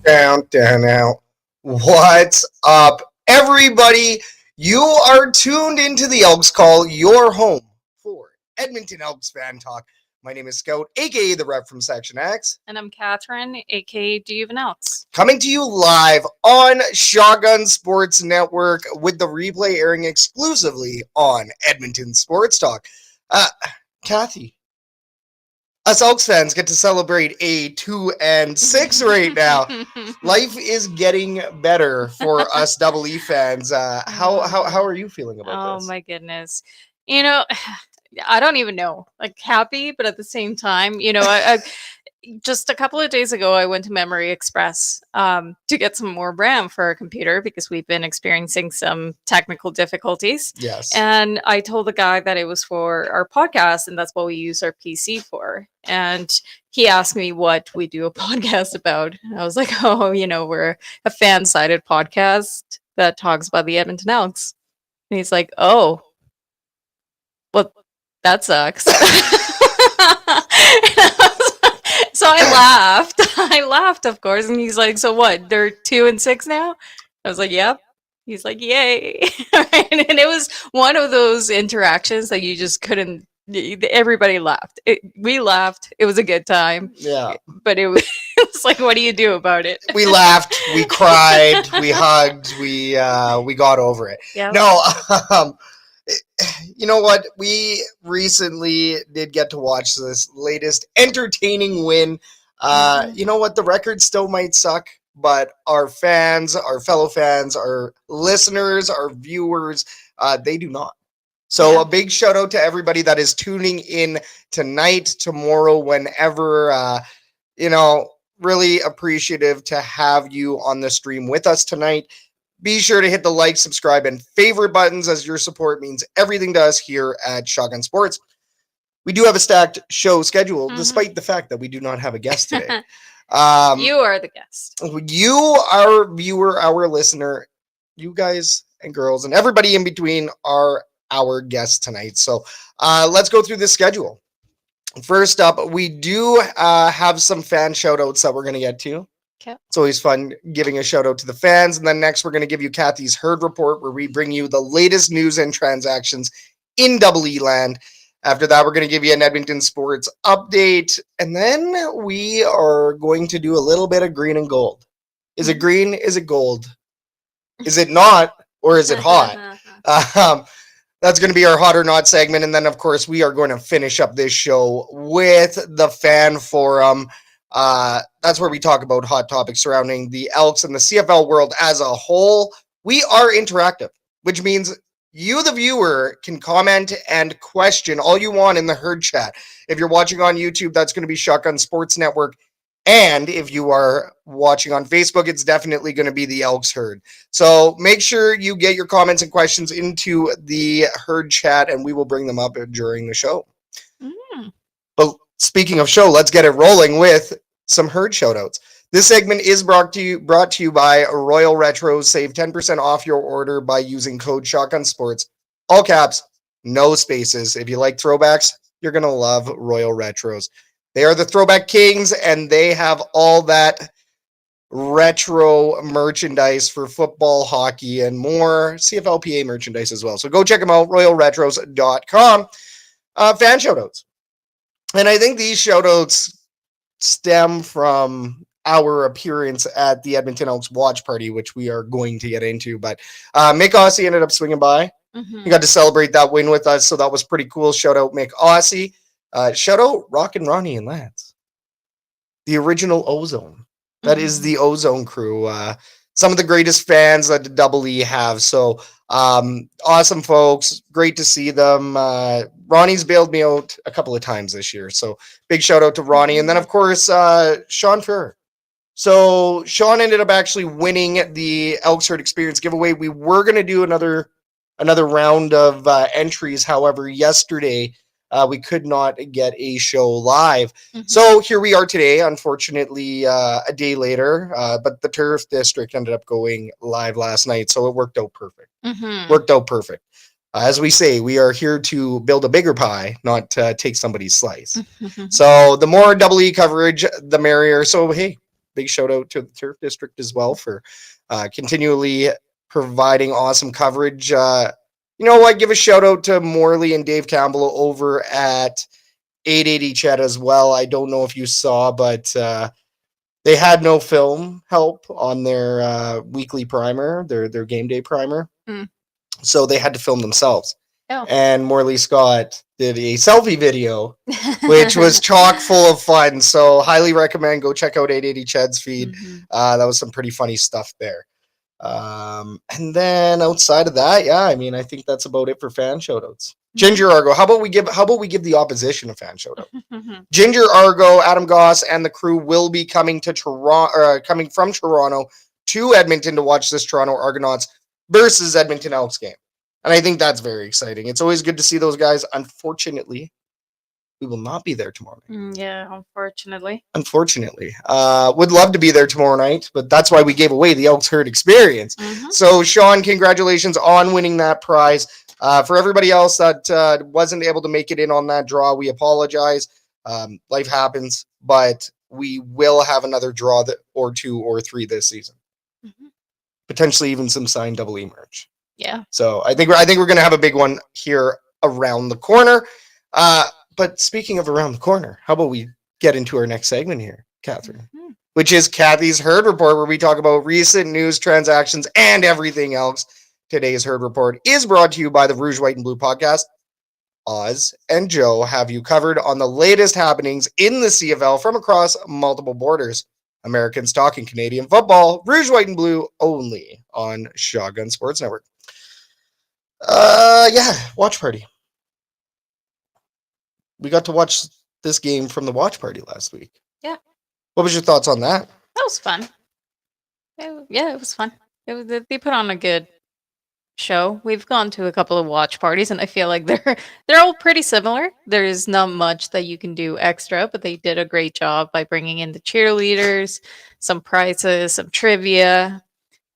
Down, out. What's up, everybody? You are tuned into the Elks Call, your home for Edmonton Elks fan talk. My name is Scout, aka the rep from Section X. And I'm Katherine, aka Do You Even Elks? Coming to you live on Shotgun Sports Network with the replay airing exclusively on Edmonton Sports Talk. Kathy, us Elks fans get to celebrate a 2-6 right now. Life is getting better for us Double E fans. How are you feeling about this? Oh my goodness. You know, I don't even know. Like happy, but at the same time, I just a couple of days ago I went to Memory Express to get some more RAM for our computer because we've been experiencing some technical difficulties. Yes. And I told the guy that it was for our podcast and that's what we use our PC for. And he asked me what we do a podcast about. And I was like, we're a fan-sided podcast that talks about the Edmonton Elks. And he's like, oh, well, that sucks. So I laughed. I laughed, of course. And he's like, so what? They're 2-6 now? I was like, yep. He's like, yay. And it was one of those interactions that you just couldn't. Everybody laughed. We laughed. It was a good time. Yeah. But it was like, what do you do about it? We laughed. We cried. We hugged. We got over it. Yeah. No, you know what? We recently did get to watch this latest entertaining win. You know what? The record still might suck, but our fans, our fellow fans, our listeners, our viewers, they do not. So a big shout out to everybody that is tuning in tonight, tomorrow, whenever, really appreciative to have you on the stream with us tonight. Be sure to hit the like, subscribe, and favorite buttons as your support means everything to us here at Shotgun Sports. We do have a stacked show schedule, despite the fact that we do not have a guest today. You are the guest. You, our viewer, our listener, you guys and girls, and everybody in between are our guests tonight. So let's go through the schedule. First up, we do have some fan shout-outs that we're going to get to. Okay. It's always fun giving a shout out to the fans. And then next, we're going to give you Kathy's Herd Report, where we bring you the latest news and transactions in Double E land. After that, we're going to give you an Edmonton sports update. And then we are going to do a little bit of green and gold. Is it green? Is it gold? Is it not? Or is it hot? That's going to be our hot or not segment. And then, of course, we are going to finish up this show with the fan forum. That's where we talk about hot topics surrounding the Elks and the CFL world as a whole. We are interactive, which means you, the viewer, can comment and question all you want in the herd chat. If you're watching on YouTube, that's going to be Shotgun Sports Network. And if you are watching on Facebook, it's definitely going to be the Elks Herd. So make sure you get your comments and questions into the herd chat, and we will bring them up during the show. But speaking of show, let's get it rolling with some herd shoutouts. This segment is brought to you by Royal Retros. Save 10% off your order by using code Shotgun Sports. All caps, no spaces. If you like throwbacks, you're going to love Royal Retros. They are the throwback kings, and they have all that retro merchandise for football, hockey, and more. CFLPA merchandise as well. So go check them out, royalretros.com. Fan shoutouts. And I think these shoutouts stem from our appearance at the Edmonton Elks watch party, which we are going to get into. But Mick Aussie ended up swinging by. He got to celebrate that win with us, so that was pretty cool. Shout out Mick Aussie. Shout out Rockin' Ronnie and Lance. The original Ozone. That is the Ozone crew. Some of the greatest fans that Double E have. So awesome folks. Great to see them. Ronnie's bailed me out a couple of times this year. So big shout out to Ronnie. And then, of course, Sean Ferrer. So Sean ended up actually winning the Elks Herd Experience giveaway. We were going to do another round of entries. However, yesterday we could not get a show live. So here we are today, unfortunately, a day later. But the Turf District ended up going live last night. So it worked out perfect. Worked out perfect. As we say, we are here to build a bigger pie, not take somebody's slice. So the more Double E coverage, the merrier. So, hey, big shout out to the Turf District as well for continually providing awesome coverage. You know what? Give a shout out to Morley and Dave Campbell over at 880 Chat as well. I don't know if you saw, but they had no film help on their weekly primer, their game day primer. So they had to film themselves. Oh. And Morley Scott did a selfie video, which was chock full of fun. So highly recommend go check out 880 Chad's feed. That was some pretty funny stuff there. And then outside of that, yeah, I mean, I think that's about it for fan shoutouts. Ginger Argo, how about we give the opposition a fan shoutout? Ginger Argo, Adam Goss, and the crew will be coming to Toronto, coming from Toronto to Edmonton to watch this Toronto Argonauts versus Edmonton Elks game. And I think that's very exciting. It's always good to see those guys. Unfortunately, we will not be there tomorrow night. Yeah, unfortunately. Would love to be there tomorrow night, but that's why we gave away the Elks Herd experience. So, Sean, congratulations on winning that prize. For everybody else that wasn't able to make it in on that draw, we apologize. Life happens, but we will have another draw or 2 or 3 this season. Potentially even some signed Double E merch. Yeah. So I think we're gonna have a big one here around the corner. But speaking of around the corner, how about we get into our next segment here, Catherine, which is Kathy's Herd Report, where we talk about recent news, transactions, and everything else. Today's Herd Report is brought to you by the Rouge, White, and Blue podcast. Oz and Joe have you covered on the latest happenings in the CFL from across multiple borders. Americans talking Canadian football, Rouge, White, and Blue only on Shotgun Sports Network. Watch party. We got to watch this game from the watch party last week. Yeah. What was your thoughts on that? That was fun. It was fun. They put on a good show. We've gone to a couple of watch parties, and I feel like they're all pretty similar. There's not much that you can do extra, but they did a great job by bringing in the cheerleaders, some prizes, some trivia,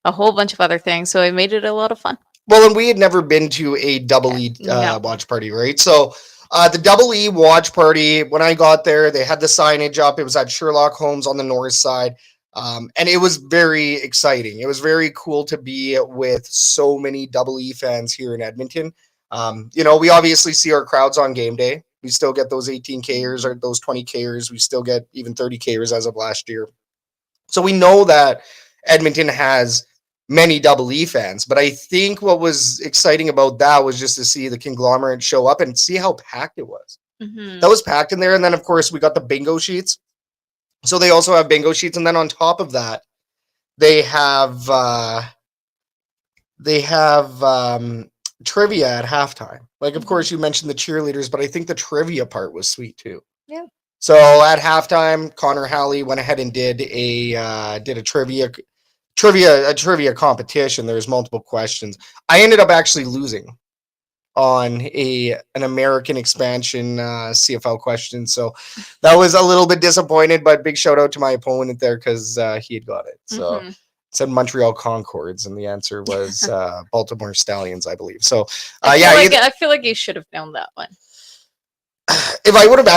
a whole bunch of other things. So it made it a lot of fun. Well, and we had never been to a Double E watch party, right? So the Double E watch party, when I got there, they had the signage up. It was at Sherlock Holmes on the north side. And it was very exciting. It was very cool to be with so many Double E fans here in Edmonton. We obviously see our crowds on game day. We still get those 18Kers or those 20Kers. We still get even 30Kers as of last year. So we know that Edmonton has many Double E fans, but I think what was exciting about that was just to see the conglomerate show up and see how packed it was. That was packed in there. And then, of course, we got the bingo sheets. So they also have bingo sheets. And then on top of that, they have trivia at halftime. Like, of course, you mentioned the cheerleaders, but I think the trivia part was sweet too. Yeah. So at halftime, Connor Halley went ahead and did a trivia competition. There's multiple questions. I ended up actually losing on an American expansion CFL question, so that was a little bit disappointed. But big shout out to my opponent there because he had got it. So it said Montreal Concords, and the answer was Baltimore Stallions, I believe. So I feel like you should have known that one. If I would have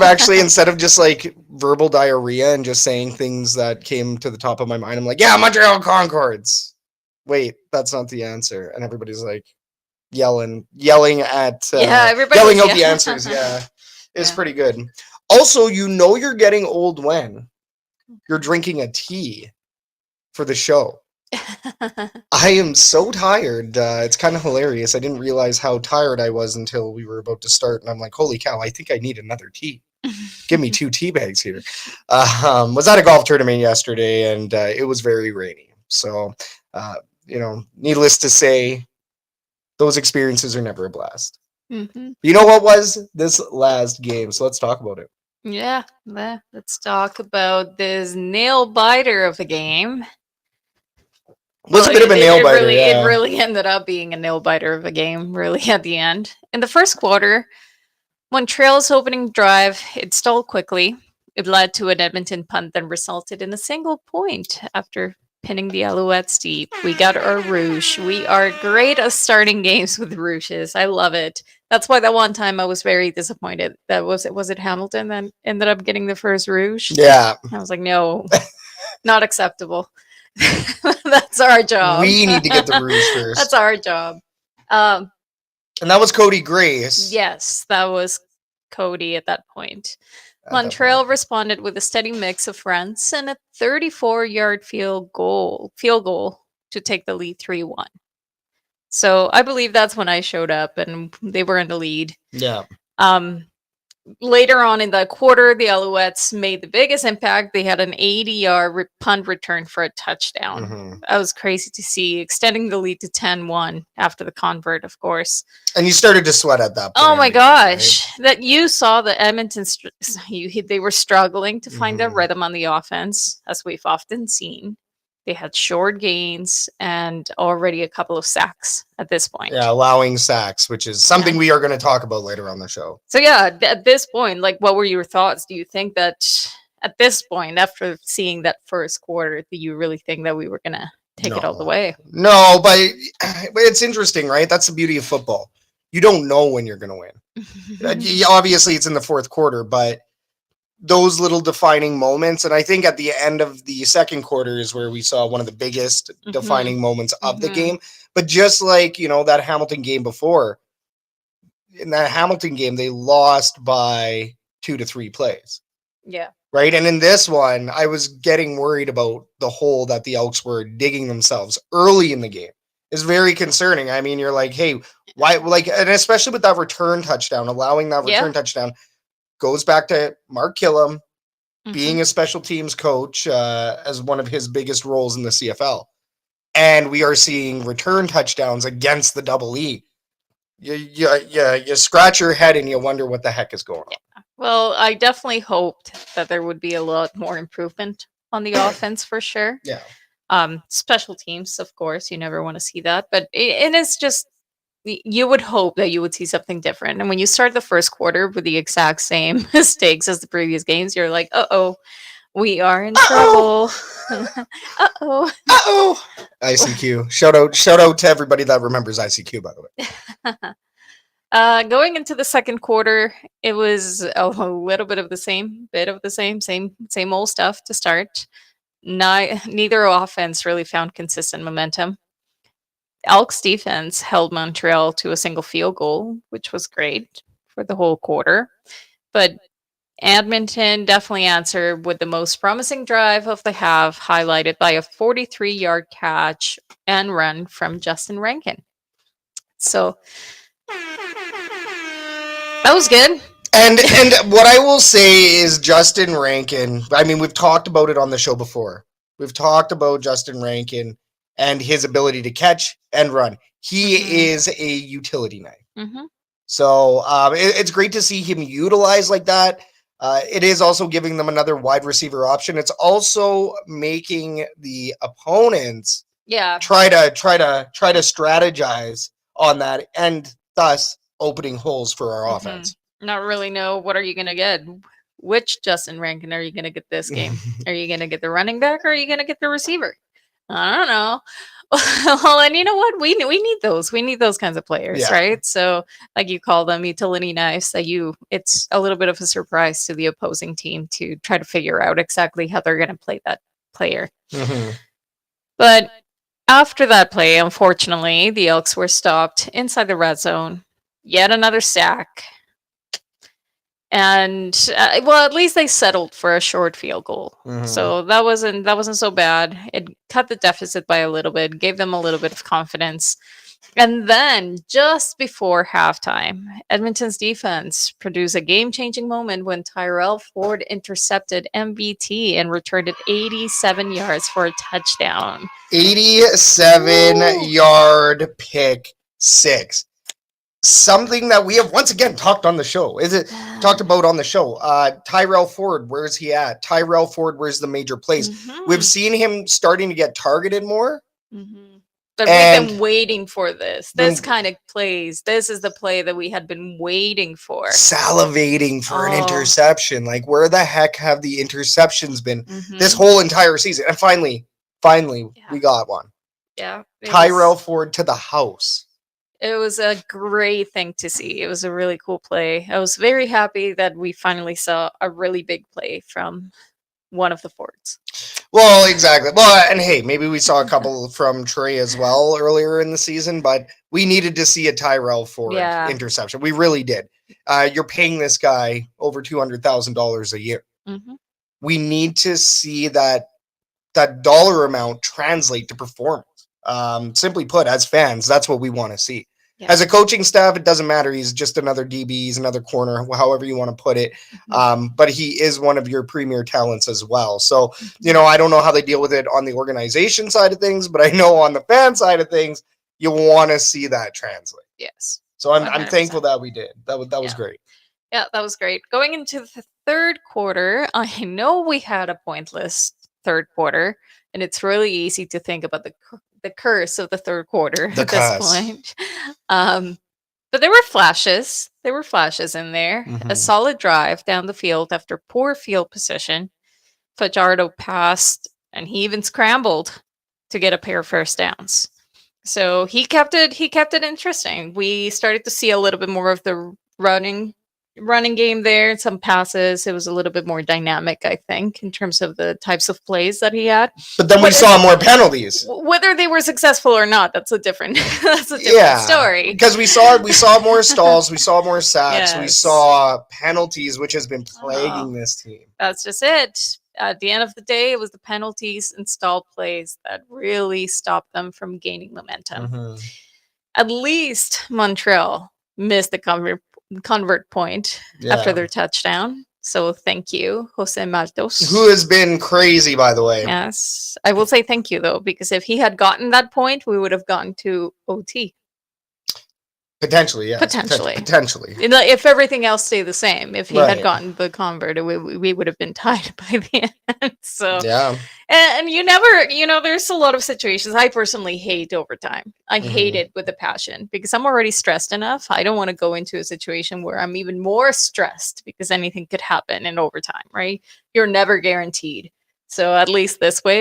actually instead of just like verbal diarrhea and just saying things that came to the top of my mind, I'm like, yeah, Montreal Concords. Wait, that's not the answer. And everybody's like yelling at yelling out the answers. Yeah, it's pretty good. Also, you're getting old when you're drinking a tea for the show. I am so tired. It's kind of hilarious. I didn't realize how tired I was until we were about to start, and I'm like, holy cow, I think I need another tea. Give me 2 tea bags here. Was at a golf tournament yesterday, and it was very rainy. So, needless to say, those experiences are never a blast. You know what was this last game? So let's talk about it. Yeah, let's talk about this nail biter of a game. Was a bit of a nail biter. It really ended up being a nail biter of a game, really, at the end. In the first quarter, Montreal's opening drive, it stalled quickly. It led to an Edmonton punt that resulted in a single point after pinning the Alouettes deep. We got our Rouge. We are great at starting games with Rouges. I love it. That's why that one time I was very disappointed. That was it Hamilton that ended up getting the first Rouge? Yeah. I was like, no, not acceptable. That's our job. We need to get the Rouge first. That's our job. And that was Cody Grace. Yes, that was Cody at that point. Montreal responded with a steady mix of runs and a 34-yard field goal to take the lead 3-1. So I believe that's when I showed up and they were in the lead. Yeah. Later on in the quarter, the Alouettes made the biggest impact. They had an 80-yard punt return for a touchdown. Mm-hmm. That was crazy to see, extending the lead to 10-1 after the convert, of course. And you started to sweat at that point. Oh my gosh. Right? That you saw the Edmonton, they were struggling to find their rhythm on the offense, as we've often seen. They had short gains and already a couple of sacks at this point. Yeah, allowing sacks, which is something we are going to talk about later on the show. So yeah, at this point, like, what were your thoughts? Do you think that at this point, after seeing that first quarter, do you really think that we were going to take it all the way? No, but it's interesting, right? That's the beauty of football. You don't know when you're going to win. Obviously, it's in the fourth quarter, but those little defining moments, and I think at the end of the second quarter is where we saw one of the biggest defining moments of the game. But just like, that Hamilton game before, in that Hamilton game, they lost by 2 to 3 plays. Yeah. Right. And in this one, I was getting worried about the hole that the Elks were digging themselves early in the game. It's very concerning. I mean, you're like, hey, why? Like, and especially with that return touchdown, allowing that return touchdown, goes back to Mark Killam being a special teams coach as one of his biggest roles in the CFL. And we are seeing return touchdowns against the Double E. You scratch your head and you wonder what the heck is going on. Yeah. Well, I definitely hoped that there would be a lot more improvement on the offense for sure. Yeah. Special teams, of course, you never want to see that. But it's just, you would hope that you would see something different. And when you start the first quarter with the exact same mistakes as the previous games, you're like, uh-oh, we are in trouble. Uh-oh. Uh-oh. ICQ. Shout out to everybody that remembers ICQ, by the way. Going into the second quarter, it was a little bit of the same, same old stuff to start. Neither offense really found consistent momentum. Elks defense held Montreal to a single field goal, which was great for the whole quarter. But Edmonton definitely answered with the most promising drive of the half, highlighted by a 43-yard catch and run from Justin Rankin. So that was good. And what I will say is Justin Rankin, I mean, we've talked about it on the show before. We've talked about Justin Rankin and his ability to catch and run. He is a utility knife. So it's great to see him utilized like that. It is also giving them another wide receiver option. It's also making the opponents try to strategize on that, and thus opening holes for our offense. Not really know, what are you going to get? Which Justin Rankin are you going to get this game? Are you going to get the running back, or are you going to get the receiver? I don't know. Well, and you know what? We need those. We need those kinds of players, right? So, like you call them, utility knives. It's a little bit of a surprise to the opposing team to try to figure out exactly how they're going to play that player. But after that play, unfortunately, the Elks were stopped inside the red zone. Yet another sack. And at least they settled for a short field goal. So that wasn't so bad. It cut the deficit by a little bit, gave them a little bit of confidence. And then just before halftime, Edmonton's defense produced a game-changing moment when Tyrell Ford intercepted MBT and returned it 87 yards for a touchdown. 87-yard pick six. Something that we have once again talked on the show. Talked about on the show? Tyrell Ford, where's he at? Tyrell Ford, where's the major plays? We've seen him starting to get targeted more. But we've been waiting for this. This kind of plays. This is the play that we had been waiting for. Salivating for an interception. Like, where the heck have the interceptions been this whole entire season? And finally, Finally, Yeah. we got one. Yeah. Tyrell Ford to the house. It was a great thing to see. It was a really cool play. I was very happy that we finally saw a really big play from one of the Fords. Well, exactly. Well, and hey, maybe we saw a couple from Trey as well earlier in the season, but we needed to see a Tyrell Ford interception. We really did. You're paying this guy over $200,000 a year. Mm-hmm. We need to see that dollar amount translate to performance. Simply put, as fans, that's what we want to see. Yeah. As a coaching staff, it doesn't matter. He's just another DB, he's another corner, however you want to put it. But he is one of your premier talents as well. So, I don't know how they deal with it on the organization side of things, but I know on the fan side of things, you want to see that translate. Yes. So I'm thankful that we did. That was great. Yeah, that was great. Going into the third quarter, I know we had a pointless third quarter, and it's really easy to think about the curse of the third quarter at this point. But there were flashes. There were flashes in there. A solid drive down the field after poor field position. Fajardo passed, and he even scrambled to get a pair of first downs. So he kept it interesting. We started to see a little bit more of the running game there, some passes. It was a little bit more dynamic, I think, in terms of the types of plays that he had. But then we saw more penalties. Whether they were successful or not, that's a different story. Because we saw more stalls, we saw more sacks, we saw penalties, which has been plaguing this team. That's just it. At the end of the day, it was the penalties and stall plays that really stopped them from gaining momentum. At least Montreal missed the convert point after their touchdown. So thank you, Jose Martos. Who has been crazy, by the way. Yes. I will say thank you, though, because if he had gotten that point, we would have gone to OT. Potentially, yes. Potentially. If everything else stayed the same, if he had gotten the convert, we would have been tied by the end. So yeah. And you never, there's a lot of situations. I personally hate overtime. I hate it with a passion because I'm already stressed enough. I don't want to go into a situation where I'm even more stressed because anything could happen in overtime, right? You're never guaranteed. So at least this way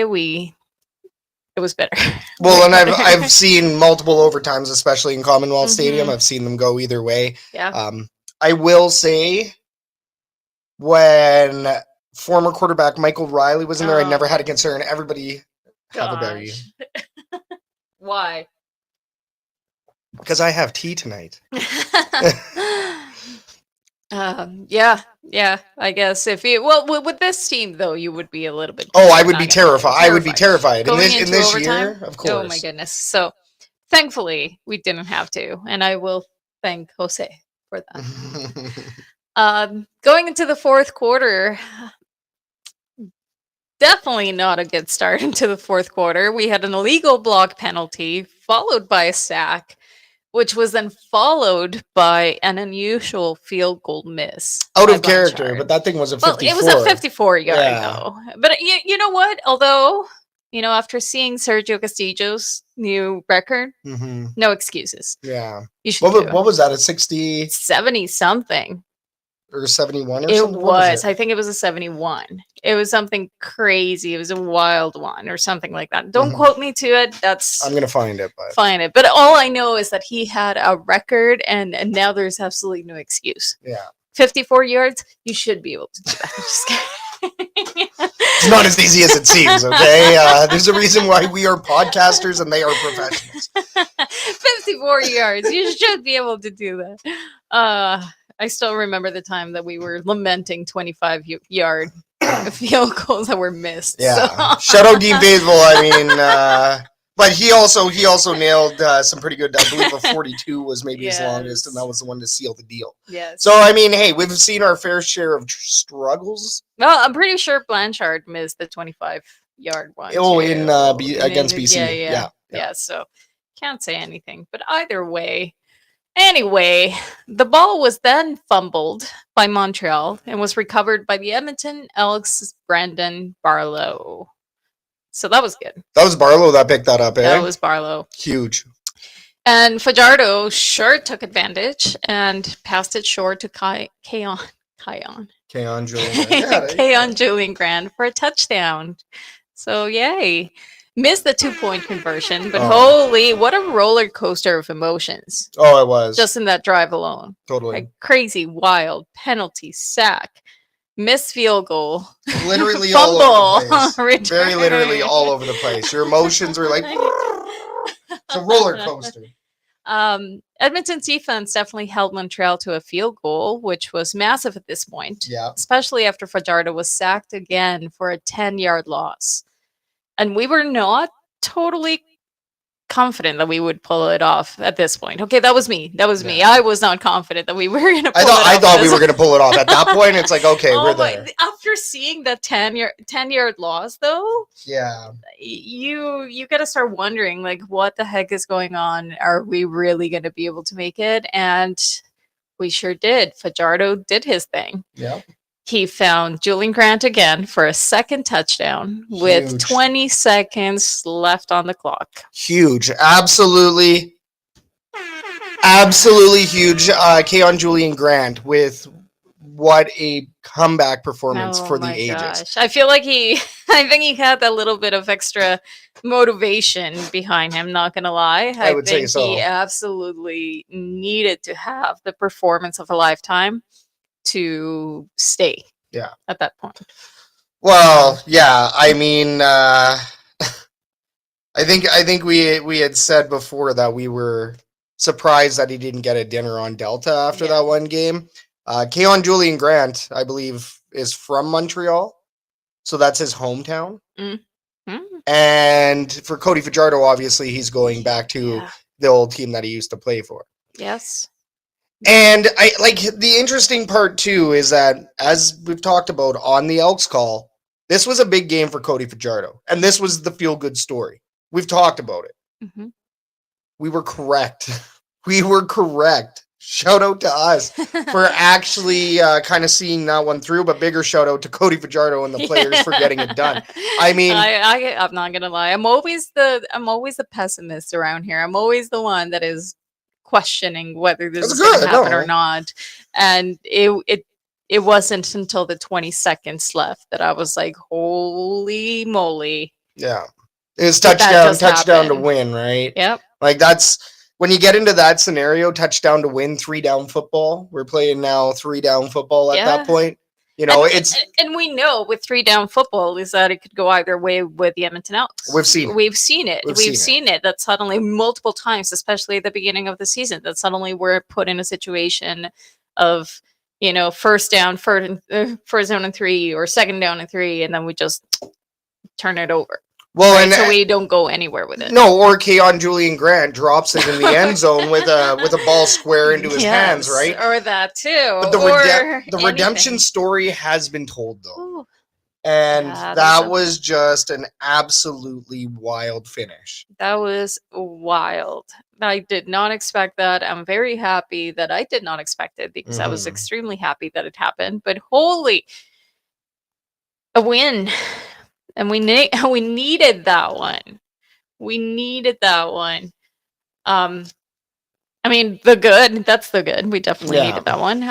it was better. Well, and I've seen multiple overtimes, especially in Commonwealth Stadium. I've seen them go either way. Yeah. I will say, when former quarterback Michael Riley was in there, I never had a concern. Everybody have a berry. Why? Because I have tea tonight. Yeah, I guess with this team though, you would be a little bit. I would be terrified. I would be terrified in this year, of course. Oh my goodness! So, thankfully, we didn't have to, and I will thank Jose for that. Going into the fourth quarter, definitely not a good start into the fourth quarter. We had an illegal block penalty followed by a sack, which was then followed by an unusual field goal miss. Out of character, but that thing was a 54. Well, it was a 54-yard, though. But you know what? Although, after seeing Sergio Castillo's new record, no excuses. Yeah. You should what was that, a 60? 70-something. Or 71 or something? It was. I think it was a 71. It was something crazy. It was a wild one or something like that. Don't quote me to it. I'm going to find it. But all I know is that he had a record and now there's absolutely no excuse. Yeah. 54 yards, you should be able to do that. I'm just kidding. It's not as easy as it seems, okay? There's a reason why we are podcasters and they are professionals. 54 yards. You should be able to do that. I still remember the time that we were lamenting 25-yard field goals that were missed. Yeah. So. Shout out Dean Faithful. I mean, but he also nailed some pretty good. I believe a 42 was maybe his longest, and that was the one to seal the deal. Yes. So I mean, hey, we've seen our fair share of struggles. Well, I'm pretty sure Blanchard missed the 25-yard one. Oh, against BC. Yeah. So can't say anything, but either way. Anyway, the ball was then fumbled by Montreal and was recovered by the Edmonton Elks' Brandon Barlow. So that was good. That was Barlow that picked that up, eh? That was Barlow. Huge. And Fajardo sure took advantage and passed it short to Kayon Julian. Kayon Julian Grand for a touchdown. So yay. Missed the 2-point conversion, but holy, what a roller coaster of emotions. Oh, it was. Just in that drive alone. Totally. Like crazy, wild, penalty, sack, missed field goal. Literally fumble, all over the place. return. Very literally all over the place. Your emotions were like, it's a roller coaster. Edmonton's defense definitely held Montreal to a field goal, which was massive at this point. Yeah. Especially after Fajardo was sacked again for a 10-yard loss. And we were not totally confident that we would pull it off at this point. Okay, that was me. Me. I was not confident that we were going to pull it off. I thought we were going to pull it off. At that point, it's like, okay, we're there. After seeing that 10-yard loss, though, yeah, you got to start wondering, like, what the heck is going on? Are we really going to be able to make it? And we sure did. Fajardo did his thing. Yeah. He found Julian Grant again for a second touchdown with 20 seconds left on the clock. Huge. Absolutely huge. Keon Julian Grant with what a comeback performance for the ages. Gosh. I feel like I think he had that little bit of extra motivation behind him, not going to lie. I would think say so. He absolutely needed to have the performance of a lifetime to stay at that point. Well, yeah, I mean, I think we had said before that we were surprised that he didn't get a dinner on Delta after that one game. Keon Julian Grant, I believe, is from Montreal, so that's his hometown. Mm-hmm. And for Cody Fajardo, obviously, he's going back to the old team that he used to play for. Yes. And I like the interesting part too is that, as we've talked about on the Elks Call, this was a big game for Cody Fajardo, and this was the feel-good story. We've talked about it. Mm-hmm. We were correct. Shout out to us for actually kind of seeing that one through, but bigger shout out to Cody Fajardo and the players for getting it done. I mean, I'm not gonna lie. I'm always the pessimist around here. I'm always the one that is questioning whether this is going to happen or not. And it wasn't until the 20 seconds left that I was like, holy moly. Yeah. It's touchdown to win, right? Yep. Like that's when you get into that scenario, touchdown to win, 3-down football. We're playing now 3-down football at that point. You know, and we know with 3-down football is that it could go either way with the Edmonton Elks. We've seen it. We've seen it. That suddenly multiple times, especially at the beginning of the season, that suddenly we're put in a situation of, you know, first down and 3 or second down and 3, and then we just turn it over. Well, right? So we don't go anywhere with it. No, or Keon Julian Grant drops it in the end zone with a ball square into his hands, right? Or that too. But the redemption story has been told though. Ooh. And that was just an absolutely wild finish. That was wild. I did not expect that. I'm very happy that I did not expect it because I was extremely happy that it happened. But holy, a win. And we needed that one. We needed that one. I mean, that's the good. We definitely needed that one.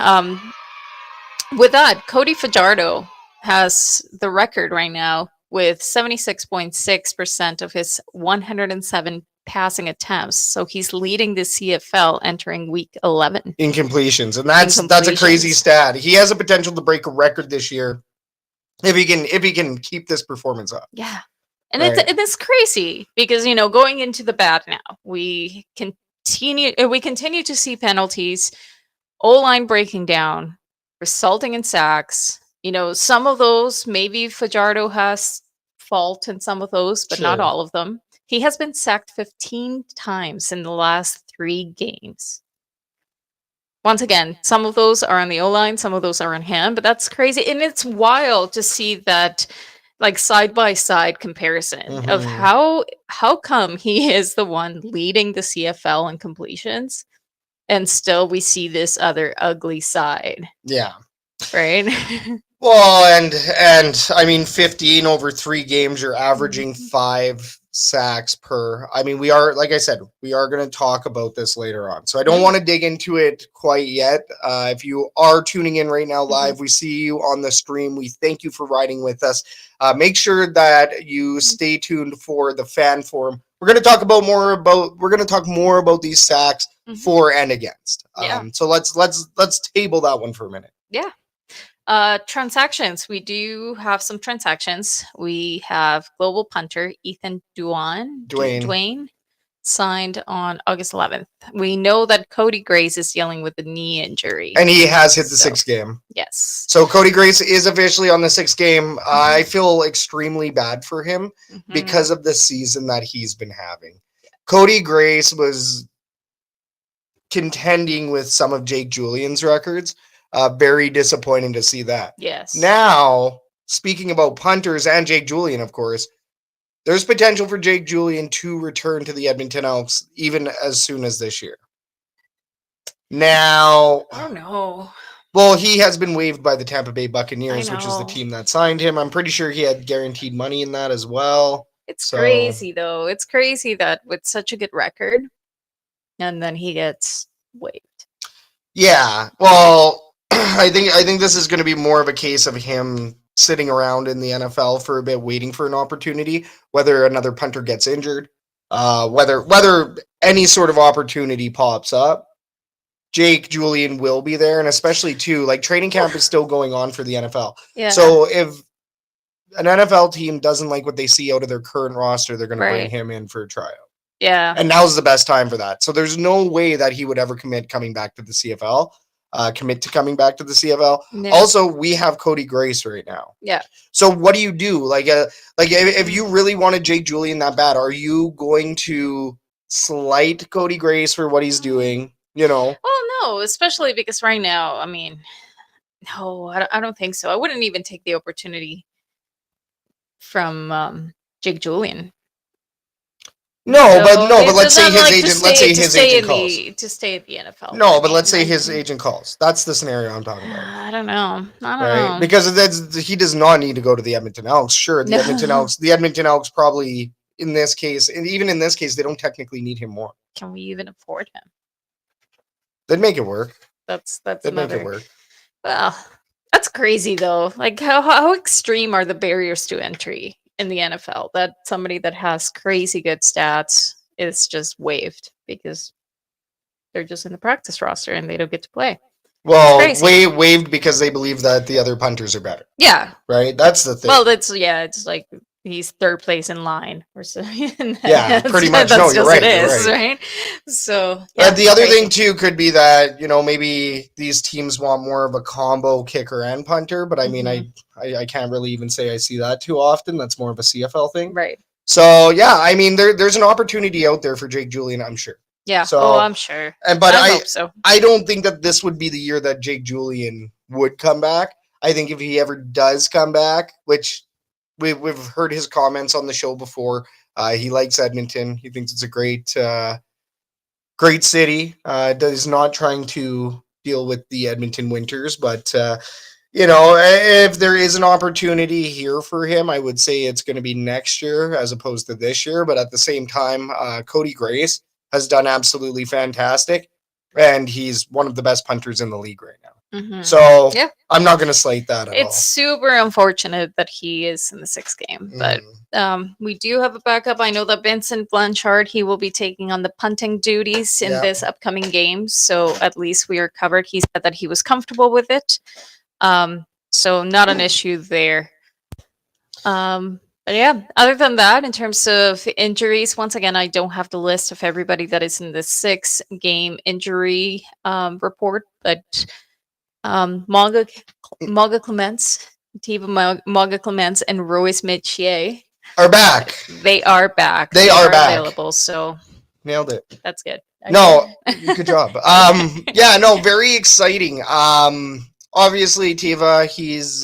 With that, Cody Fajardo has the record right now with 76.6% of his 107 passing attempts. So he's leading the CFL entering week 11. In completions. And that's a crazy stat. He has a potential to break a record this year. If he can keep this performance up. Yeah. And it's crazy because, you know, going into the bad now, we continue to see penalties, O-line breaking down, resulting in sacks. You know, some of those, maybe Fajardo has fault in some of those, but not all of them. He has been sacked 15 times in the last 3 games. Once again, some of those are on the O-line, some of those are on him, but that's crazy. And it's wild to see that like side-by-side comparison of how come he is the one leading the CFL in completions and still we see this other ugly side. Yeah. Right? Well, and I mean 15 over 3 games, you're averaging 5 sacks per. I mean, we are, like I said, we are going to talk about this later on. So I don't want to dig into it quite yet. If you are tuning in right now live, we see you on the stream. We thank you for riding with us. Make sure that you stay tuned for the fan forum. We're going to talk more about these sacks for and against. So let's table that one for a minute. Yeah. Transactions. We do have some transactions. We have global punter Ethan Dwayne signed on August 11th. We know that Cody Grace is dealing with a knee injury. And he has hit the 6th game. Yes. So Cody Grace is officially on the 6th game. I feel extremely bad for him because of the season that he's been having. Cody Grace was contending with some of Jake Julian's records. Very disappointing to see that. Yes. Now, speaking about punters and Jake Julian, of course, there's potential for Jake Julian to return to the Edmonton Elks even as soon as this year. Now, I don't know. Well, he has been waived by the Tampa Bay Buccaneers, which is the team that signed him. I'm pretty sure he had guaranteed money in that as well. It's crazy, though. It's crazy that with such a good record, and then he gets waived. Yeah, well, I think this is going to be more of a case of him sitting around in the NFL for a bit, waiting for an opportunity, whether another punter gets injured, whether any sort of opportunity pops up. Jake Julian will be there, and especially too, like training camp is still going on for the NFL. Yeah. So if an NFL team doesn't like what they see out of their current roster, they're going to bring him in for a tryout. Yeah. And now's the best time for that. So there's no way that he would ever commit to coming back to the CFL. Yeah. Also, we have Cody Grace right now. Yeah. So what do you do? Like if you really wanted Jake Julian that bad, are you going to slight Cody Grace for what he's doing? You know? Well, no, especially because right now, I mean, no, I don't think so. I wouldn't even take the opportunity from Jake Julian. But let's say his agent. Let's say his agent calls to stay at the NFL. No, but let's say his agent calls. That's the scenario I'm talking about. I don't know. Because he does not need to go to the Edmonton Elks. Sure, the Edmonton Elks probably in this case, and even in this case, they don't technically need him more. Can we even afford him? They'd make it work. That's They'd another. make it work. Well, that's crazy though. Like how extreme are the barriers to entry in the NFL that somebody that has crazy good stats is just waived because they're just in the practice roster and they don't get to play. Well, waived because they believe that the other punters are better. Yeah. Right? That's the thing. Well, it's like he's third place in line or so. Yeah, pretty much. No, you're right. Right? So yeah, the other thing too could be that, maybe these teams want more of a combo kicker and punter, but I mean, I can't really even say I see that too often. That's more of a CFL thing. Right. So yeah, I mean, there's an opportunity out there for Jake Julian, I'm sure. Yeah. So, I'm sure. But I hope so. I don't think that this would be the year that Jake Julian would come back. I think if he ever does come back, which we've heard his comments on the show before, he likes Edmonton. He thinks it's a great city. Is not trying to deal with the Edmonton winters, but if there is an opportunity here for him, I would say it's going to be next year as opposed to this year. But at the same time, Cody Grace has done absolutely fantastic, and he's one of the best punters in the league right now. So yeah. I'm not going to slate that at all. It's super unfortunate that he is in the 6th game, but we do have a backup. I know that Vincent Blanchard, he will be taking on the punting duties in this upcoming game, so at least we are covered. He said that he was comfortable with it, so not an issue there. But yeah, other than that, in terms of injuries, once again, I don't have the list of everybody that is in the 6-game injury report, but Maga Clements, Tiva Maga Clements, and Royce Metier are back. They are back. They are back. Available, so nailed it. That's good. No, good job. Very exciting. Obviously, Tiva, he's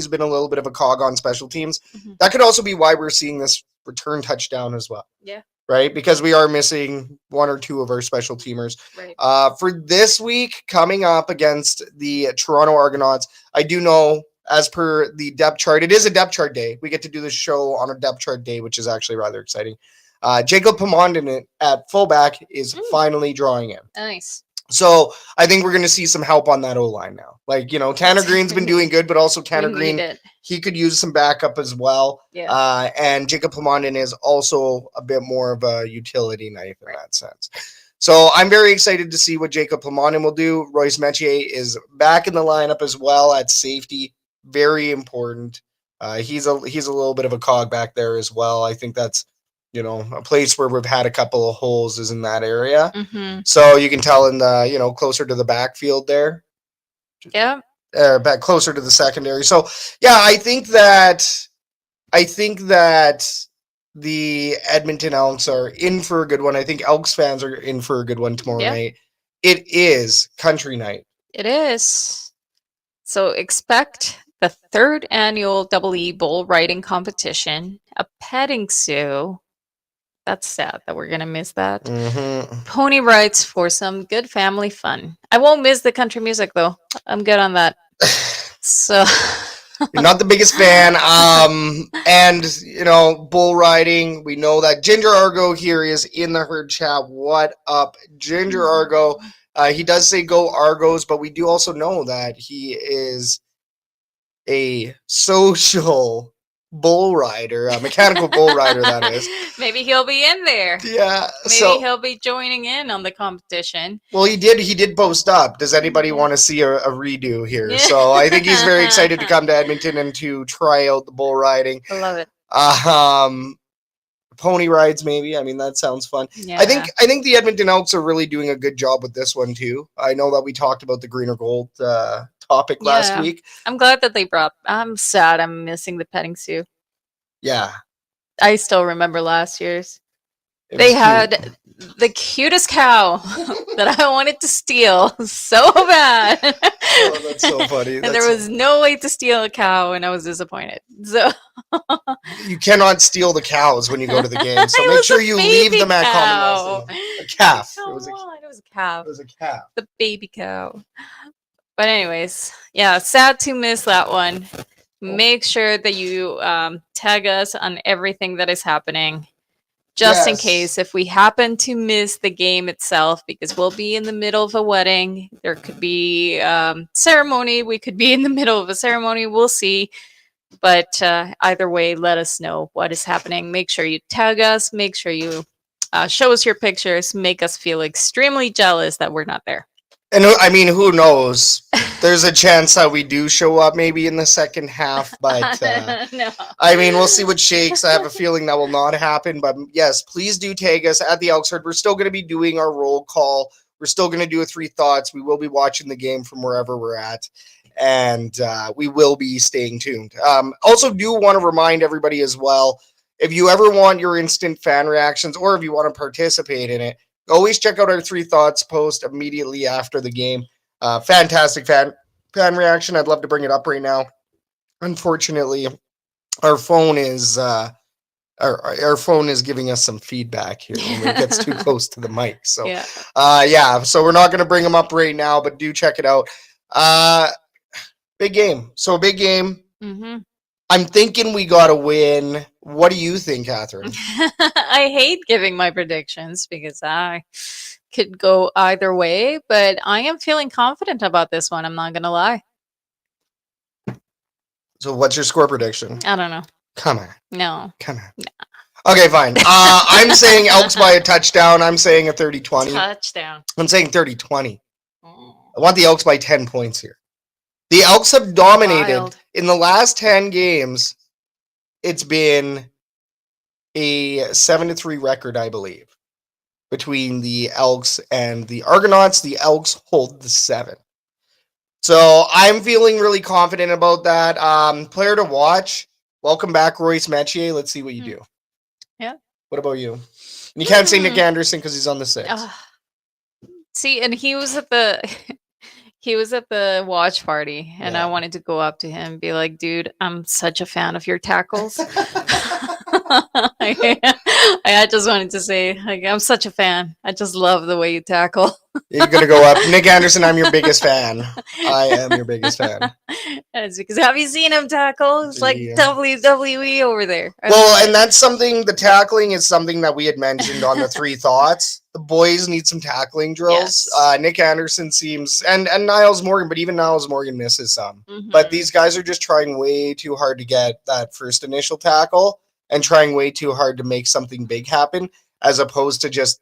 been a little bit of a cog on special teams. That could also be why we're seeing this return touchdown as well. Yeah. Right? Because we are missing one or two of our special teamers. Right. For this week, coming up against the Toronto Argonauts, I do know as per the depth chart. It is a depth chart day. We get to do the show on a depth chart day, which is actually rather exciting. Jacob Pomondin at fullback is finally drawing in. Nice. So I think we're going to see some help on that O-line now. Like, Tanner Green's been doing good, but also Tanner Green, he could use some backup as well. Yeah. And Jacob Pomondin is also a bit more of a utility knife in that sense. So I'm very excited to see what Jacob Pomondin will do. Royce Metier is back in the lineup as well at safety. Very important. He's a little bit of a cog back there as well. I think that's a place where we've had a couple of holes is in that area. Mm-hmm. So you can tell in the, closer to the backfield there. Yeah. Back closer to the secondary. So, yeah, I think that the Edmonton Elks are in for a good one. I think Elks fans are in for a good one tomorrow night. It is country night. It is. So expect the 3rd annual Double E bull riding competition, a petting zoo. That's sad that we're going to miss that. Mm-hmm. Pony rides for some good family fun. I won't miss the country music, though. I'm good on that. So... You're not the biggest fan. And, bull riding. We know that Ginger Argo here is in the herd chat. What up, Ginger Argo? He does say go Argos, but we do also know that he is a social bull rider, a mechanical bull rider, that is. Maybe he'll be in there. Yeah. Maybe he'll be joining in on the competition. Well, he did post up. Does anybody want to see a redo here? So I think he's very excited to come to Edmonton and to try out the bull riding. I love it. Pony rides, maybe. I mean, that sounds fun. Yeah. I think the Edmonton Elks are really doing a good job with this one too. I know that we talked about the green or gold topic last week. I'm glad that they brought. I'm sad. I'm missing the petting zoo. Yeah, I still remember last year's. They had the cutest cow that I wanted to steal so bad. Oh, that's so funny. And there was no way to steal a cow, and I was disappointed. So you cannot steal the cows when you go to the game. So make sure you leave them at Commonwealth. A calf. It was a calf. It was a calf. The baby cow. But anyways, yeah, sad to miss that one. Make sure that you tag us on everything that is happening. Just in case if we happen to miss the game itself, because we'll be in the middle of a wedding. There could be ceremony. We could be in the middle of a ceremony. We'll see. But either way, let us know what is happening. Make sure you tag us. Make sure you show us your pictures. Make us feel extremely jealous that we're not there. And I mean, who knows? There's a chance that we do show up maybe in the second half, but no. I mean, we'll see what shakes. I have a feeling that will not happen, but yes, please do tag us at the Elks Herd. We're still going to be doing our roll call. We're still going to do a 3 thoughts. We will be watching the game from wherever we're at, and we will be staying tuned. Also do want to remind everybody as well, if you ever want your instant fan reactions or if you want to participate in it, always check out our 3 thoughts post immediately after the game. Fantastic fan reaction. I'd love to bring it up right now. Unfortunately, our phone is our phone is giving us some feedback here when it gets too close to the mic. So so we're not going to bring them up right now, but do check it out. Big game. So a big game. Mm-hmm. I'm thinking we got to win. What do you think, Catherine? I hate giving my predictions because I could go either way, but I am feeling confident about this one. I'm not going to lie. So what's your score prediction? I don't know. Come on. No. Come on. No. Okay, fine. I'm saying Elks by a touchdown. I'm saying a 30-20. Touchdown. I'm saying 30-20. I want the Elks by 10 points here. The Elks have dominated in the last 10 games. It's been a 7-3 record, I believe, between the Elks and the Argonauts. The Elks hold the 7. So I'm feeling really confident about that. Player to watch. Welcome back, Royce Metier. Let's see what you do. Yeah. What about you? And you can't say Nick Anderson because he's on the 6. See, and he was at the watch party, and I wanted to go up to him and be like, dude, I'm such a fan of your tackles. I just wanted to say, like, I'm such a fan. I just love the way you tackle. You're gonna go up, Nick Anderson. I'm your biggest fan. I am your biggest fan. That's because have you seen him tackle? It's like Yeah. WWE over there. Well, and that's something. The tackling is something that we had mentioned on the 3 thoughts. The boys need some tackling drills. Yes. Nick Anderson seems, and Niles Morgan, but even Niles Morgan misses some. But these guys are just trying way too hard to get that first initial tackle and trying way too hard to make something big happen, as opposed to just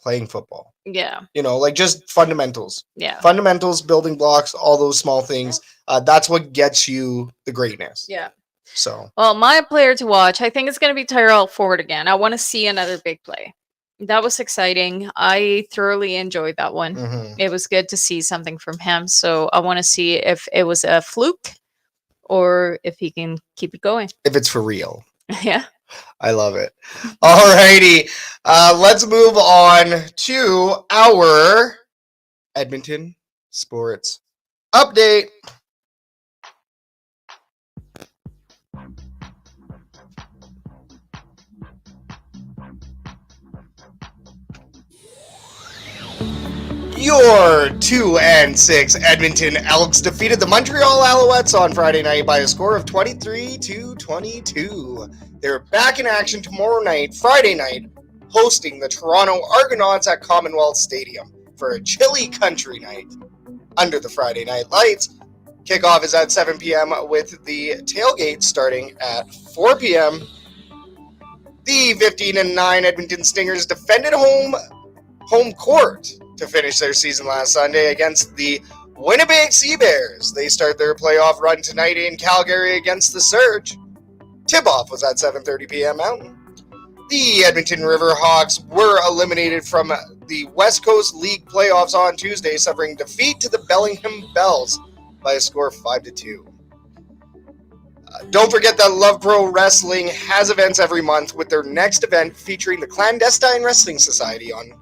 playing football. Yeah. You know, like just fundamentals. Yeah. Fundamentals, building blocks, all those small things. That's what gets you the greatness. Yeah. So, well, my player to watch, I think it's going to be Tyrell Ford again. I want to see another big play. That was exciting. I thoroughly enjoyed that one. It was good to see something from him. So I want to see if it was a fluke or if he can keep it going. if it's for real. Yeah. I love it. Alrighty. Let's move on to our Edmonton sports update. Your 2-6 Edmonton Elks defeated the Montreal Alouettes on Friday night by a score of 23-22. They're back in action tomorrow night, Friday night, hosting the Toronto Argonauts at Commonwealth Stadium for a chilly country night under the Friday night lights. Kickoff is at 7 p.m. with the tailgate starting at 4 p.m. The 15-9 Edmonton Stingers defended home court to finish their season last Sunday against the Winnipeg Sea Bears. They start their playoff run tonight in Calgary against the Surge. Tip-off was at 7:30 p.m. Mountain. The Edmonton Riverhawks were eliminated from the West Coast League playoffs on Tuesday, suffering defeat to the Bellingham Bells by a score of 5-2. Don't forget that Love Pro Wrestling has events every month, with their next event featuring the Clandestine Wrestling Society on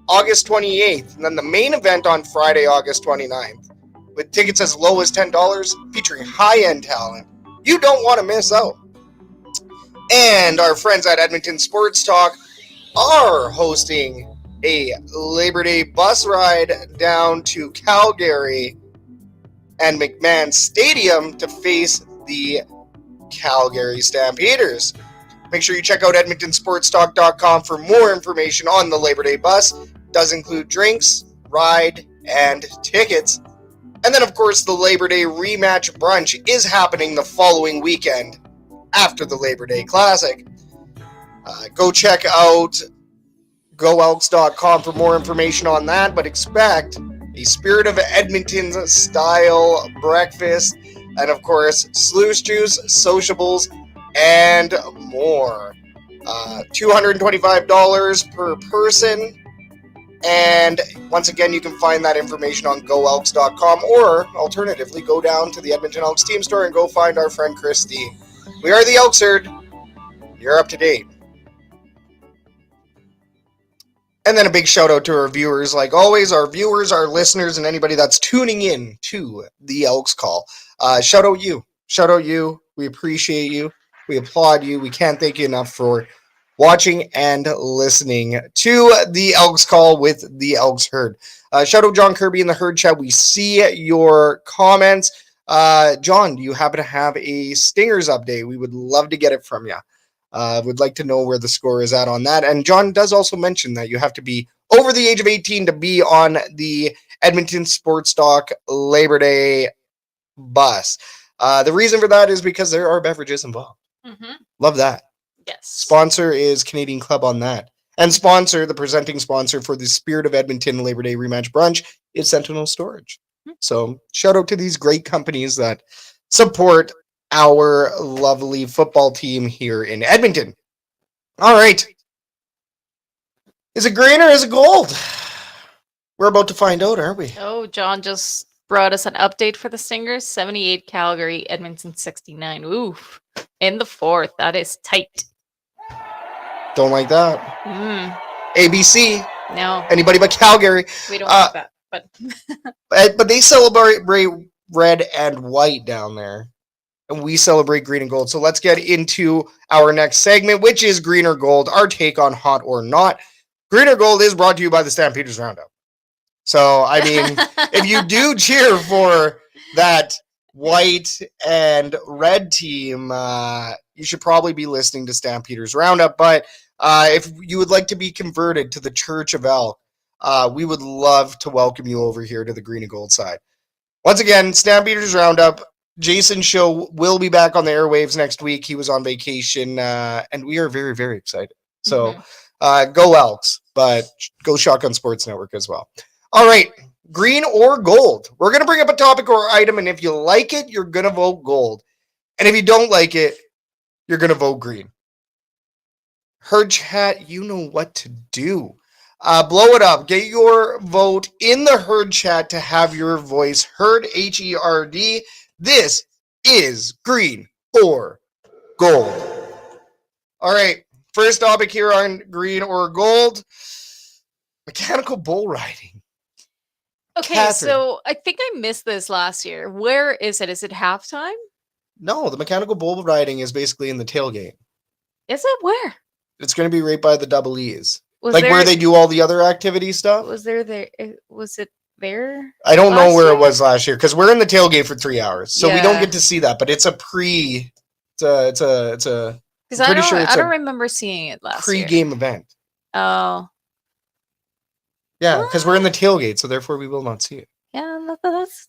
August 28th, and then the main event on Friday, August 29th, with tickets as low as $10, featuring high-end talent. You don't want to miss out. And our friends at Edmonton Sports Talk are hosting a Labor Day bus ride down to Calgary and McMahon Stadium to face the Calgary Stampeders. Make sure you check out EdmontonSportsTalk.com for more information on the Labor Day bus. It does include drinks, ride, and tickets. And then, of course, the Labor Day rematch brunch is happening the following weekend after the Labor Day Classic. Go check out GoElks.com for more information on that, but expect a Spirit of Edmonton style breakfast, and of course, sluice juice, sociables, and more. $225 per person. And once again, you can find that information on GoElks.com, or alternatively, go down to the Edmonton Elks team store and go find our friend Christine. We are the Elks Herd. You're up to date. And then a big shout out to our viewers, like always, our viewers, our listeners, and anybody that's tuning in to the Elks Call. Shout out you. Shout out you. We appreciate you. We applaud you. We can't thank you enough for watching and listening to the Elks Call with the Elks Herd. Shout out John Kirby in the Herd Chat. We see your comments. John, do you happen to have a Stingers update? We would love to get it from you. Would like to know where the score is at on that. And John does also mention that you have to be over the age of 18 to be on the Edmonton Sports Talk Labor Day bus. The reason for that is because there are beverages involved. Love that. Yes. Sponsor is Canadian Club on that. And sponsor, the presenting sponsor for the Spirit of Edmonton Labor Day Rematch Brunch is Sentinel Storage. So shout out to these great companies that support our lovely football team here in Edmonton. All right. Is it green or is it gold? We're about to find out, aren't we? Oh, John just brought us an update for the Stingers. 78 Calgary, Edmonton 69. Ooh, in the fourth. That is tight. Don't like that. ABC. No. Anybody but Calgary. We don't like that. But But they celebrate red and white down there. and we celebrate green and gold. So let's get into our next segment, which is green or gold, our take on hot or not. Green or gold is brought to you by the Stampeders Roundup. So, I mean, if you do cheer for that white and red team, you should probably be listening to Stampeders Roundup. But if you would like to be converted to the Church of Elk, we would love to welcome you over here to the green and gold side. Once again, Stampeders Roundup. Jason's show will be back on the airwaves next week. He was on vacation, and we are very, very excited. So go Elks, but go Shotgun Sports Network as well. All right, green or gold. We're going to bring up a topic or item, and if you like it, you're going to vote gold. And if you don't like it, you're going to vote green. Herd chat, you know what to do. Blow it up. Get your vote in the herd chat to have your voice heard, HERD. This is green or gold. All right, first topic here on green or gold, mechanical bull riding. Okay, Katherine. so I think I missed this last year. Where is it? Is it halftime? No, the mechanical bull riding is basically in the tailgate. Is it where? It's going to be right by the double E's. Was like there, where they do all the other activity stuff. Was it there? I don't know where year? it was last year because we're in the tailgate for 3 hours, so we don't Yeah. get to see that. But it's a pre. It's a. Because I'm I pretty don't, sure it's I don't a remember seeing it last year. pre-game event. Oh, Yeah, because we're in the tailgate, so therefore we will not see it. yeah, that's.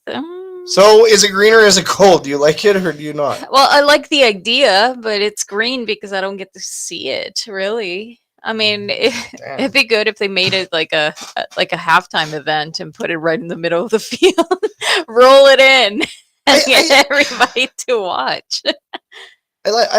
So is it green or is it gold? Do you like it or do you not? Well, I like the idea, but it's green because I don't get to see it. Really, I mean, Damn. it'd be good if they made it like a halftime event and put it right in the middle of the field, roll it in, and get everybody to watch. I like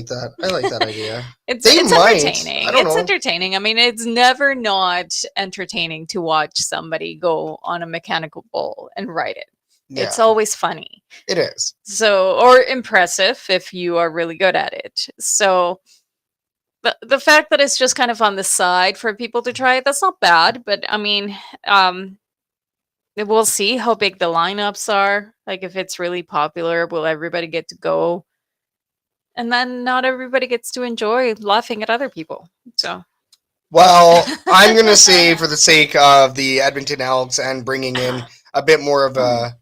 that. I like that idea. It's They might. entertaining. I don't It's know. entertaining. I mean, it's never not entertaining to watch somebody go on a mechanical bull and ride it. Yeah, It's always funny. it is. So, or impressive if you are really good at it. So, the fact that it's just kind of on the side for people to try it, that's not bad. But I mean, we'll see how big the lineups are. Like, if it's really popular, will everybody get to go? And then not everybody gets to enjoy laughing at other people. So, Well, I'm going to say for the sake of the Edmonton Elks and bringing in a bit more of a...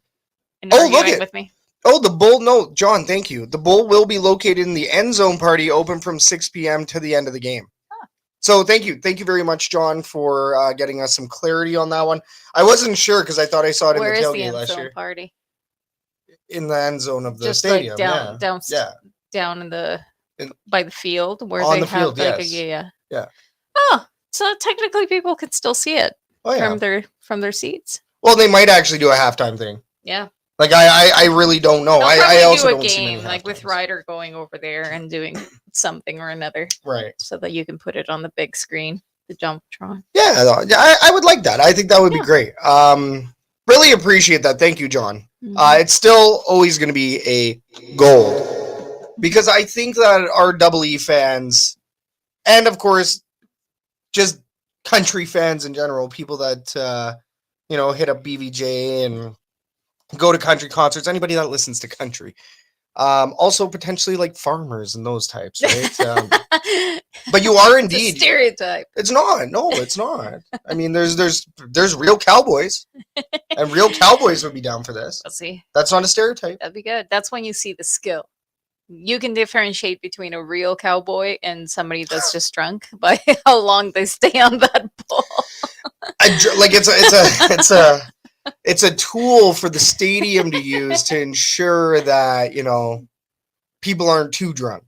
and Oh, look arguing it. with me. Oh, the bull... No, John, thank you. The bull will be located in the end zone party, open from 6 p.m. to the end of the game. Huh. So thank you. Thank you very much, John, for getting us some clarity on that one. I wasn't sure because I thought I saw it Where in is the the tailgate end last zone year. party? In the end zone of the Just stadium. like down Yeah. down in the In- by the field where on they the have field, like yes. Yeah. Oh, so technically people could still see it Oh, yeah. from their seats. Well, they might actually do a halftime thing. Yeah. Like, I really don't know. They'll I probably also do a don't see many game like with halftimes. Ryder going over there and doing something or another Right. so that you can put it on the big screen, the Jumbotron. Yeah, I would like that. I think that would be Yeah. great. Really appreciate that. Thank you, John. Mhm. It's still always going to be a gold because I think that our Double E fans, and of course, just country fans in general, people that hit up BVJ and go to country concerts, anybody that listens to country, also potentially like farmers and those types, right? But you are It's a indeed. stereotype. It's not. No, it's not. I mean, there's real cowboys, and real cowboys would be down for this. Let's see. That's not a stereotype. That'd be good. That's when you see the skill. You can differentiate between a real cowboy and somebody that's just drunk by how long they stay on that bull. Like it's a tool for the stadium to use to ensure that people aren't too drunk.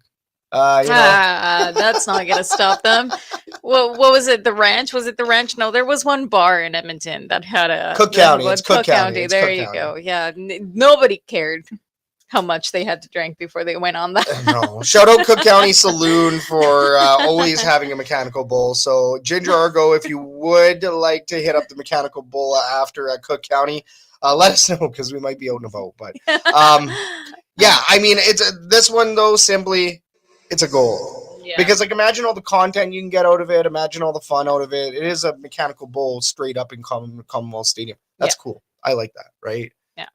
That's not gonna stop them. What was it? The ranch? Was it the ranch? No, there was one bar in Edmonton that had a Cook County. It's Cook County. It's There Cook you County. go. Yeah, nobody cared how much they had to drink before they went on that. No. Shout out Cook County Saloon for always having a mechanical bull. So Ginger Argo, if you would like to hit up the mechanical bull after at Cook County, let us know because we might be out and about. But yeah, I mean, this one though. Simply, it's a goal. Yeah. Because like imagine all the content you can get out of it. Imagine all the fun out of it. It is a mechanical bull straight up in Commonwealth Stadium. That's cool. I like that. Right. Yeah.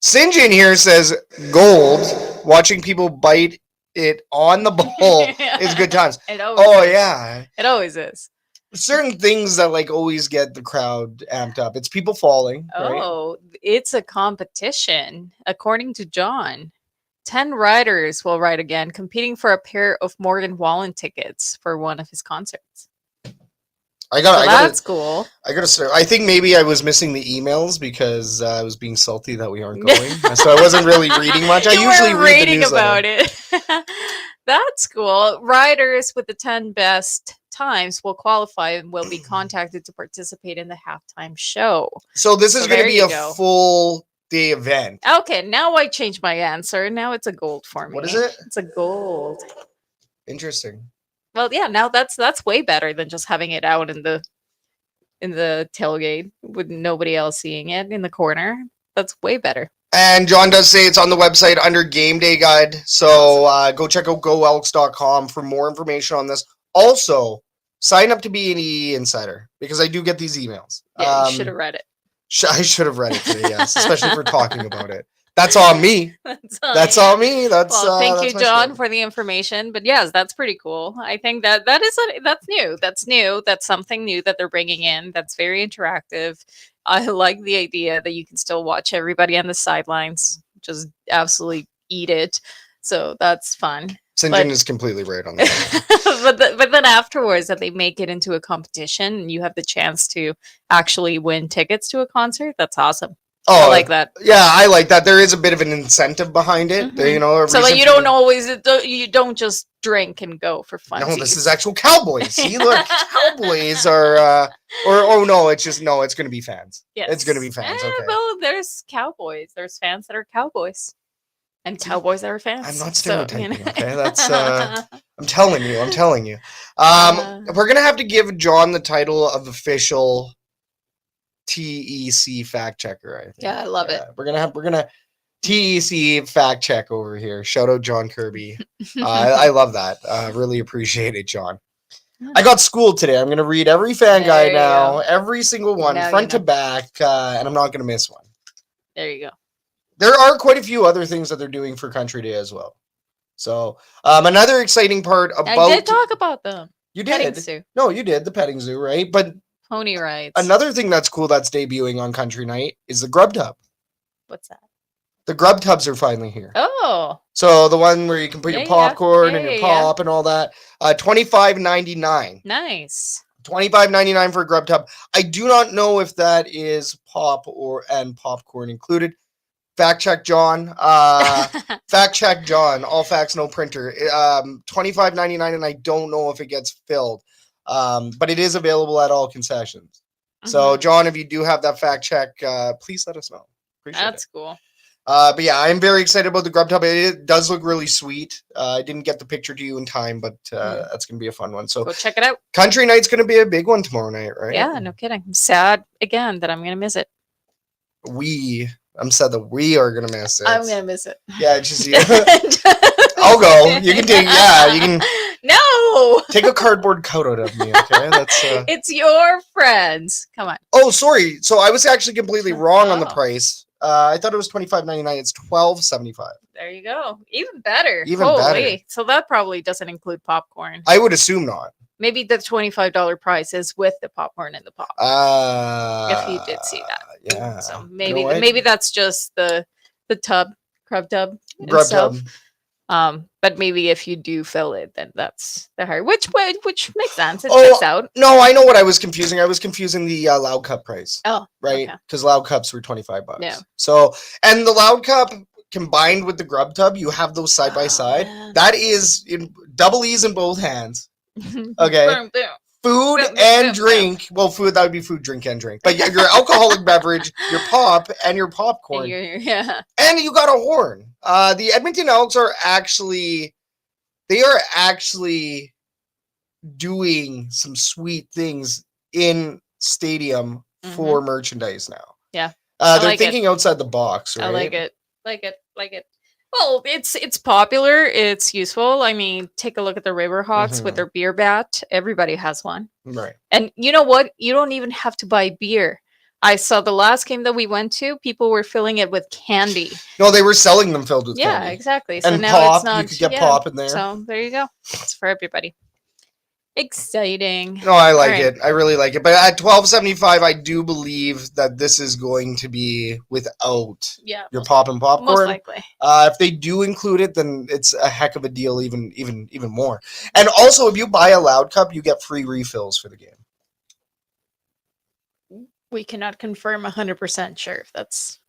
St. John here says gold. Watching people bite it on the ball is good times. Oh yeah, it always is. Certain things that like always get the crowd amped up. It's people falling. Oh, it's a competition. According to John, 10 riders will ride again, competing for a pair of Morgan Wallen tickets for one of his concerts. That's cool. I gotta start. I think maybe I was missing the emails because I was being salty that we aren't going, so I wasn't really reading much. I usually read the newsletter. About it. That's cool. Riders with the 10 best times will qualify and will be contacted to participate in the halftime show. So this is going to be a full day event. Okay, now I changed my answer. Now it's a gold for me. What is it? It's a gold. Interesting. Well, yeah, now that's way better than just having it out in the tailgate with nobody else seeing it in the corner. That's way better. And John does say it's on the website under game day guide. So go check out goelks.com for more information on this. Also, sign up to be an EE Insider because I do get these emails. Yeah, you should have read it. I should have read it today, yes, especially for talking about it. That's on me. That's on me. Thank you, John, for the information. But yes, that's pretty cool. I think that's new. That's new. That's something new that they're bringing in. That's very interactive. I like the idea that you can still watch everybody on the sidelines, just absolutely eat it. So that's fun. St. John is completely right on that. but then afterwards, that they make it into a competition and you have the chance to actually win tickets to a concert. That's awesome. I like that. Yeah, I like that. There is a bit of an incentive behind it. Mm-hmm. You know, so that you don't just drink and go for fun. No, this is actual Cowboys. See, look, Cowboys are, it's going to be fans. Yes. It's going to be fans. Okay. Well, there's Cowboys. There's fans that are Cowboys. And Cowboys that are fans. I'm not stereotyping, okay? That's I'm telling you. We're gonna have to give John the title of official TEC fact checker, I think. Yeah, I love it. We're gonna TEC fact check over here. Shout out John Kirby. I love that. Really appreciate it, John. I got schooled today. I'm gonna read every fan guide now, every single one, front to back, and I'm not gonna miss one. There you go. There are quite a few other things that they're doing for Country Day as well. So, another exciting part about... I did talk about them. You did? Petting zoo. No, you did. The petting zoo, right? But... Pony rides. Another thing that's cool that's debuting on Country Night is the Grub Tub. What's that? The Grub Tubs are finally here. Oh. So, the one where you can put your popcorn and your pop and all that. $25.99. Nice. $25.99 for a Grub Tub. I do not know if that is pop and popcorn included. Fact check John. Fact check John. All facts, no printer. $25.99, and I don't know if it gets filled. But it is available at all concessions. Mm-hmm. So, John, if you do have that fact check, please let us know. Appreciate That's it. Cool. But yeah, I'm very excited about the Grub Tub. It does look really sweet. I didn't get the picture to you in time, but that's going to be a fun one. So go check it out. Country Night's going to be a big one tomorrow night, right? Yeah, no kidding. I'm sad again that I'm going to miss it. I'm sad that we are gonna miss it. I'm gonna miss it. Yeah, just you. I'll go. You can take. Yeah, you can. No. Take a cardboard coat out of me. Okay, that's. It's your friends. Come on. Oh, sorry. So I was actually completely wrong on the price. I thought it was $25.99. It's $12.75. There you go. Even better. Even better. So that probably doesn't include popcorn. I would assume not. Maybe the $25 price is with the popcorn and the pop. If you did see that. Yeah. So maybe that's just the Grub Tub. Grub Tub. But maybe if you do fill it, then that's the hard. Which makes sense. It checks out. No, I know what I was confusing. I was confusing the Loud Cup price. Oh, right. Because Loud Cups were $25. Yeah. So, and the Loud Cup combined with the Grub Tub, you have those side by side. That is in double E's in both hands. Okay. Food and drink. Well, food, that would be food, drink, and drink. But your alcoholic beverage, your pop, and your popcorn. And you got a horn. The Edmonton Elks are actually doing some sweet things in stadium for merchandise now. Yeah. They're thinking outside the box, right? I like it. Well, it's popular. It's useful. I mean, take a look at the Riverhawks with their beer bat. Everybody has one. Right. And you know what? You don't even have to buy beer. I saw the last game that we went to, people were filling it with candy. No, they were selling them filled with Yeah, candy. exactly. So And now pop, it's not. you could get pop in there. So there you go. It's for everybody. Exciting. No, I like All right. it. I really like it. But at $12.75, I do believe that this is going to be without your pop and popcorn. Most likely. If they do include it, then it's a heck of a deal, even more. And also, if you buy a Loud Cup, you get free refills for the game. We cannot confirm 100% sure if that's.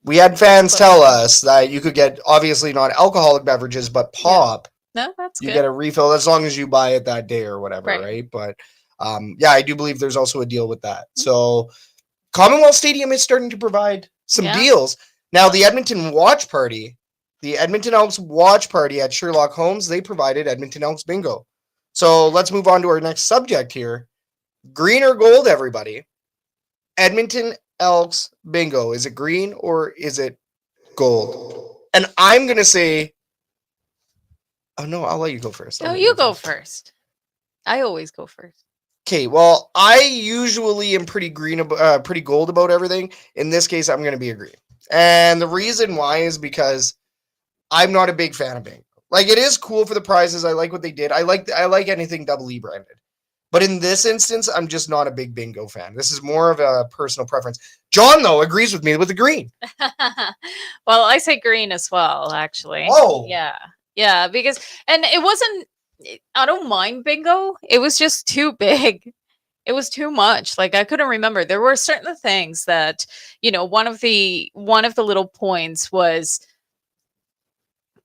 We had fans tell us that you could get, obviously not alcoholic beverages, but pop. No, that's good. You get a refill as long as you buy it that day or whatever, right? But yeah, I do believe there's also a deal with that. So Commonwealth Stadium is starting to provide some deals. Now, the Edmonton Watch Party, the Edmonton Elks Watch Party at Sherlock Holmes, they provided Edmonton Elks Bingo. So let's move on to our next subject here. Green or gold, everybody? Edmonton Elks Bingo. Is it green or is it gold? And I'm going to say... Oh, no, I'll let you go first. No, you go first. I always go first. Okay, well, I usually am pretty gold about everything. In this case, I'm going to be a green. And the reason why is because I'm not a big fan of bingo. Like, it is cool for the prizes. I like what they did. I like anything double E branded. But in this instance, I'm just not a big bingo fan. This is more of a personal preference. John, though, agrees with me with the green. Well, I say green as well, actually. Oh. Yeah, because, and it wasn't, I don't mind bingo. It was just too big. It was too much. Like, I couldn't remember. There were certain things that, one of the little points was,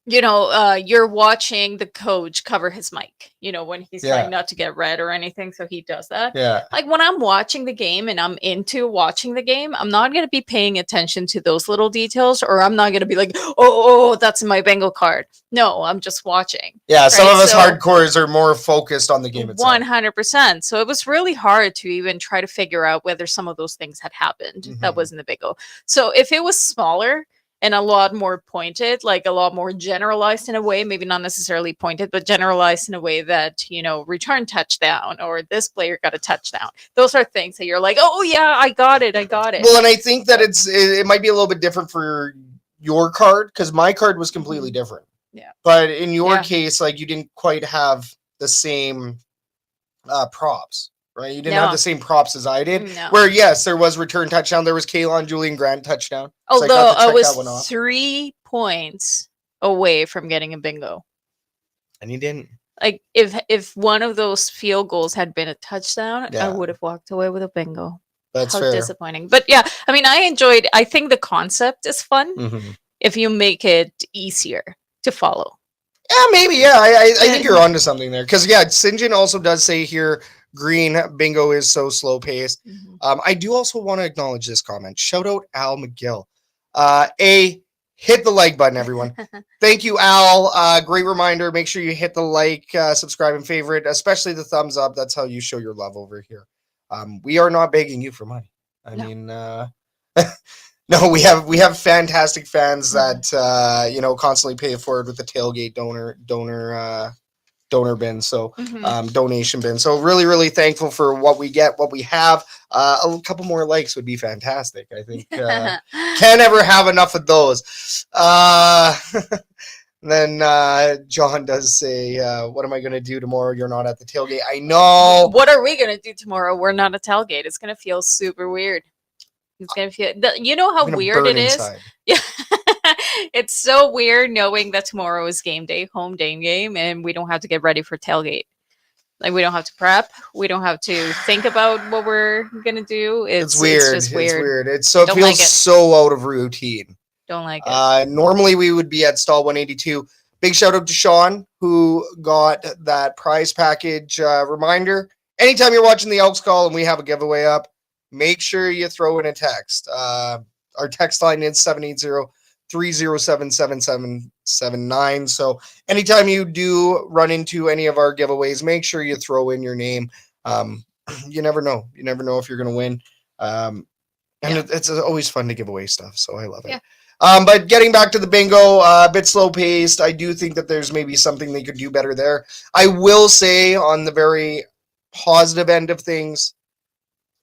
you're watching the coach cover his mic, when he's trying not to get red or anything. So he does that. Yeah. Like, when I'm watching the game and I'm into watching the game, I'm not going to be paying attention to those little details, or I'm not going to be like, oh, that's my bingo card. No, I'm just watching. Yeah. Some of us hardcores are more focused on the game itself. 100%. So it was really hard to even try to figure out whether some of those things had happened that was in the bingo. So if it was smaller and a lot more pointed, like a lot more generalized in a way, maybe not necessarily pointed, but generalized in a way that, return touchdown or this player got a touchdown. Those are things that you're like, oh yeah, I got it. Well, and I think that it might be a little bit different for your card, because my card was completely different. Yeah. But in your case, like, you didn't quite have the same props. Right, you didn't have the same props as I did. No. Where yes, there was return touchdown. There was Kaylon Julian Grant touchdown. Although I was 3 points away from getting a bingo, and you didn't. Like, if one of those field goals had been a touchdown, I would have walked away with a bingo. That's How fair. Disappointing, but yeah, I mean, I think the concept is fun if you make it easier to follow. Yeah, maybe. Yeah, I think you're onto something there. Because St. John also does say here, green bingo is so slow paced. I do also want to acknowledge this comment. Shout out Al McGill. Hit the like button, everyone. Thank you, Al. Great reminder. Make sure you hit the like, subscribe, and favorite, especially the thumbs up. That's how you show your love over here. We are not begging you for money. I mean, no, we have fantastic fans that constantly pay it forward with the tailgate donor bin, so donation bin. So really thankful for what we get, what we have. A couple more likes would be fantastic. I think can't ever have enough of those. Then John does say, what am I going to do tomorrow? You're not at the tailgate. I know. What are we going to do tomorrow? We're not at tailgate. It's going to feel super weird. It's going to feel, how weird it is? Yeah. It's so weird knowing that tomorrow is game day, home game, and we don't have to get ready for tailgate. Like, we don't have to prep. We don't have to think about what we're going to do. It's weird. It's just weird. It feels so out of routine. Don't like it. Normally we would be at stall 182. Big shout out to Sean, who got that prize package reminder. Anytime you're watching the Elks Call and we have a giveaway up, make sure you throw in a text. Our text line is 780-307-7779. So anytime you do run into any of our giveaways, make sure you throw in your name. You never know. You never know if you're going to win. It's always fun to give away stuff. So I love it. But getting back to the bingo, a bit slow paced. I do think that there's maybe something they could do better there. I will say, on the very positive end of things,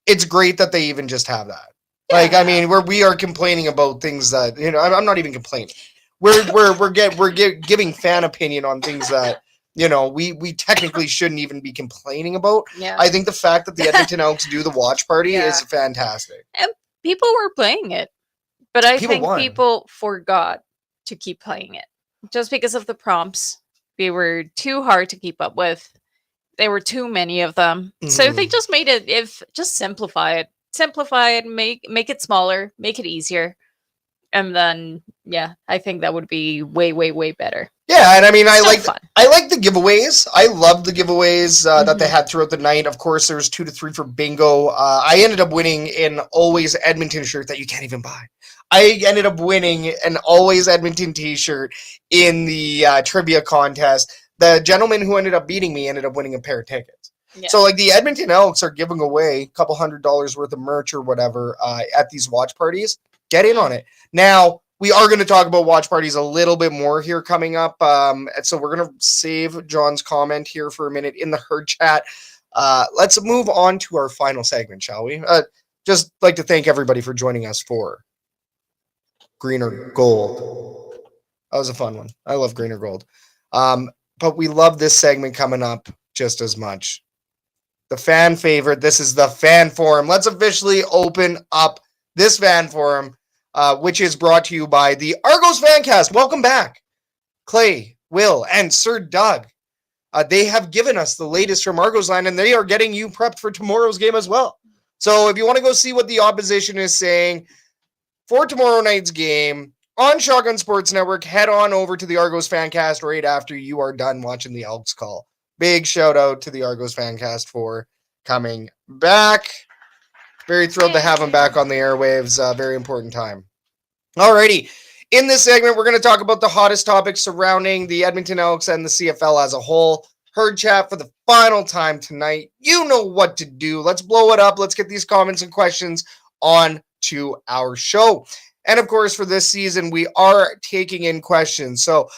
it's great that they even just have that. Like, I mean, we are complaining about things that, you know, I'm not even complaining. We're giving fan opinion on things that, you know, we technically shouldn't even be complaining about. Yeah. I think the fact that the Edmonton Elks do the watch party Yeah. is fantastic. And people were playing it, but I People think won. people forgot to keep playing it just because of the prompts. They were too hard to keep up with. There were too many of them. So they just made it, just simplify it. Simplify it, make it smaller, make it easier. And then, yeah, I think that would be way, way, way better. Yeah, and I mean, I Fun. like the giveaways. I love the giveaways that they had throughout the night. Of course, there was 2 to 3 for bingo. I ended up winning an Always Edmonton shirt that you can't even buy. I ended up winning an Always Edmonton t-shirt in the trivia contest. The gentleman who ended up beating me ended up winning a pair of tickets. Yeah. So, like, the Edmonton Elks are giving away a couple $100 worth of merch or whatever at these watch parties. Get in on it. Now, we are going to talk about watch parties a little bit more here coming up. So we're going to save John's comment here for a minute in the herd chat. Let's move on to our final segment, shall we? Just like to thank everybody for joining us for Green or Gold. That was a fun one. I love Green or Gold. But we love this segment coming up just as much. The fan favorite. This is the fan forum. Let's officially open up this fan forum, which is brought to you by the Argos Fancast. Welcome back, Clay, Will, and Sir Doug. They have given us the latest from Argos Land, and they are getting you prepped for tomorrow's game as well. So if you want to go see what the opposition is saying for tomorrow night's game on Shotgun Sports Network, head on over to the Argos Fancast right after you are done watching the Elks Call. Big shout out to the Argos Fancast for coming back. Very thrilled to have him back on the airwaves. Very important time. Alrighty. In this segment, we're going to talk about the hottest topics surrounding the Edmonton Elks and the CFL as a whole. Herd chat for the final time tonight. You know what to do. Let's blow it up. Let's get these comments and questions on to our show. And of course, for this season, we are taking in questions. So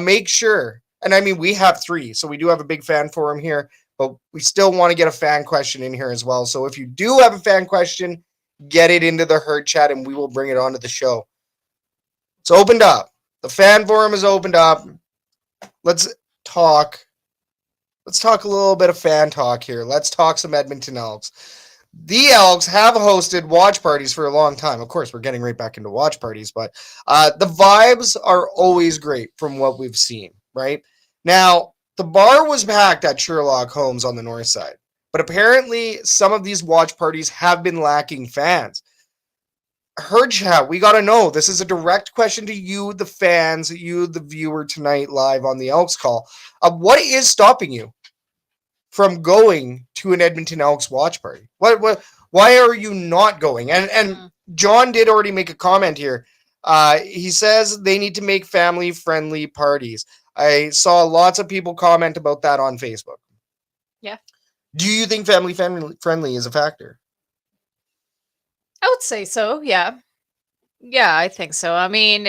make sure, and I mean, we have 3. So we do have a big fan forum here, but we still want to get a fan question in here as well. So if you do have a fan question, get it into the herd chat and we will bring it onto the show. It's opened up. The fan forum is opened up. Let's talk a little bit of fan talk here. Let's talk some Edmonton Elks. The Elks have hosted watch parties for a long time. Of course, we're getting right back into watch parties, but the vibes are always great from what we've seen, right? Now, the bar was packed at Sherlock Holmes on the north side, but apparently some of these watch parties have been lacking fans. Herd chat, we got to know. This is a direct question to you, the fans, you, the viewer tonight live on the Elks Call. What is stopping you from going to an Edmonton Elks watch party? Why are you not going? And John did already make a comment here. He says they need to make family-friendly parties. I saw lots of people comment about that on Facebook. Yeah. Do you think family-friendly is a factor? I would say so, yeah. Yeah, I think so. I mean,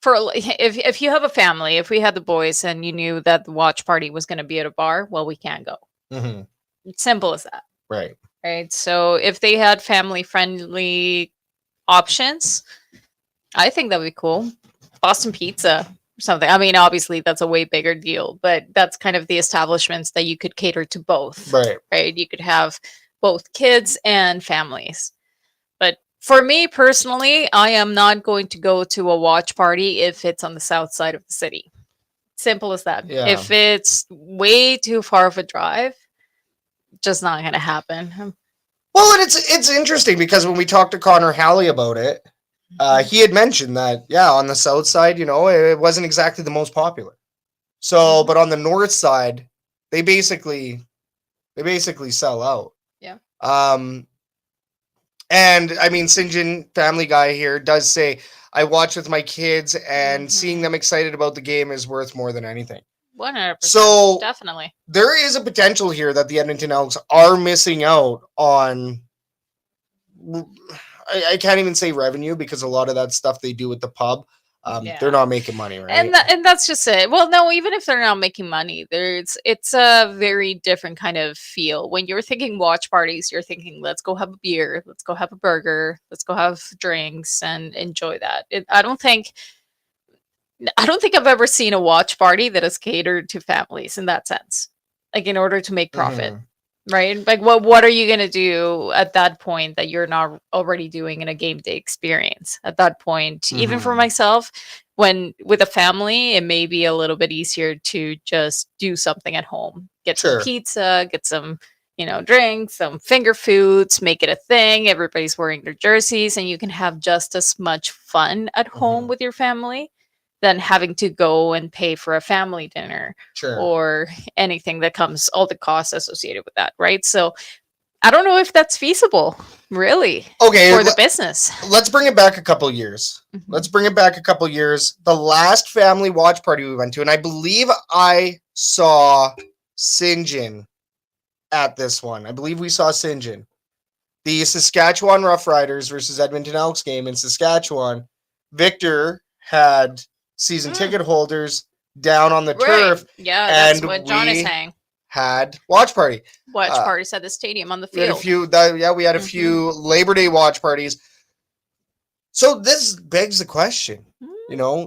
if you have a family, if we had the boys and you knew that the watch party was going to be at a bar, well, we can't go. Mm-hmm. It's simple as that. Right. Right. So if they had family-friendly options, I think that would be cool. Boston Pizza or something. I mean, obviously that's a way bigger deal, but that's kind of the establishments that you could cater to both. Right. Right. You could have both kids and families. But for me personally, I am not going to go to a watch party if it's on the south side of the city. Simple as that. Yeah. If it's way too far of a drive, just not going to happen. Well, and it's interesting because when we talked to Connor Halley about it, he had mentioned that, yeah, on the south side, you know, it wasn't exactly the most popular. So, but on the north side, they basically sell out. Yeah. And I mean, Sinjin, Family Guy here, does say, I watch with my kids and seeing them excited about the game is worth more than anything. 100%. So definitely. There is a potential here that the Edmonton Elks are missing out on. I can't even say revenue because a lot of that stuff they do with the pub. They're not making money, right? And that's just it. Well, no, even if they're not making money, it's a very different kind of feel. When you're thinking watch parties, you're thinking, let's go have a beer, let's go have a burger, let's go have drinks and enjoy that. I don't think I've ever seen a watch party that is catered to families in that sense, like in order to make profit. Right? Like what are you going to do at that point that you're not already doing in a game day experience? At that point, even for myself, when with a family, it may be a little bit easier to just do something at home. Get some pizza, get some, drinks, some finger foods, make it a thing. Everybody's wearing their jerseys and you can have just as much fun at home with your family than having to go and pay for a family dinner or anything that comes, all the costs associated with that, right? So I don't know if that's feasible, really, for the business. Let's bring it back a couple years. The last family watch party we went to, and I believe I saw Sinjin at this one. I believe we saw Sinjin. The Saskatchewan Roughriders versus Edmonton Elks game in Saskatchewan. Victor had season ticket holders down on the turf. Yeah, that's what John is saying. Had watch party. Watch parties at the stadium on the field. We had a few Labor Day watch parties. So this begs the question,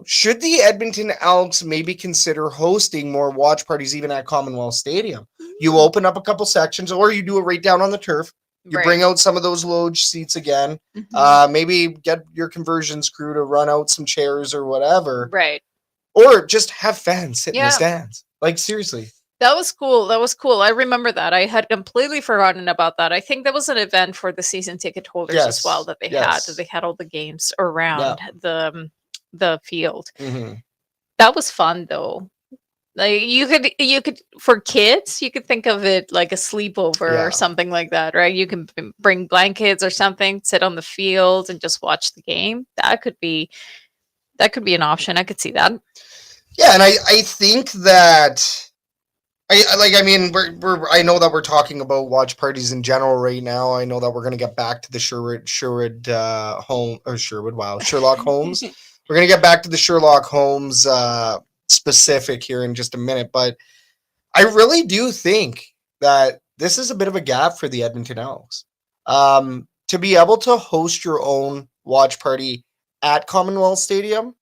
should the Edmonton Elks maybe consider hosting more watch parties even at Commonwealth Stadium? You open up a couple sections or you do it right down on the turf. You bring out some of those loge seats again. Maybe get your conversions crew to run out some chairs or whatever. Right. Or just have fans sit in the stands. Like, seriously. That was cool. I remember that. I had completely forgotten about that. I think that was an event for the season ticket holders as well that they had. That they had all the games around the field. That was fun, though. Like you could for kids, you could think of it like a sleepover or something like that, right? You can bring blankets or something, sit on the field and just watch the game. That could be an option. I could see that. Yeah, and I think that I know that we're talking about watch parties in general right now. I know that we're gonna get back to the Sherlock Holmes. We're gonna get back to the Sherlock Holmes specific here in just a minute, but I really do think that this is a bit of a gap for the Edmonton Elks. To be able to host your own watch party at Commonwealth Stadium,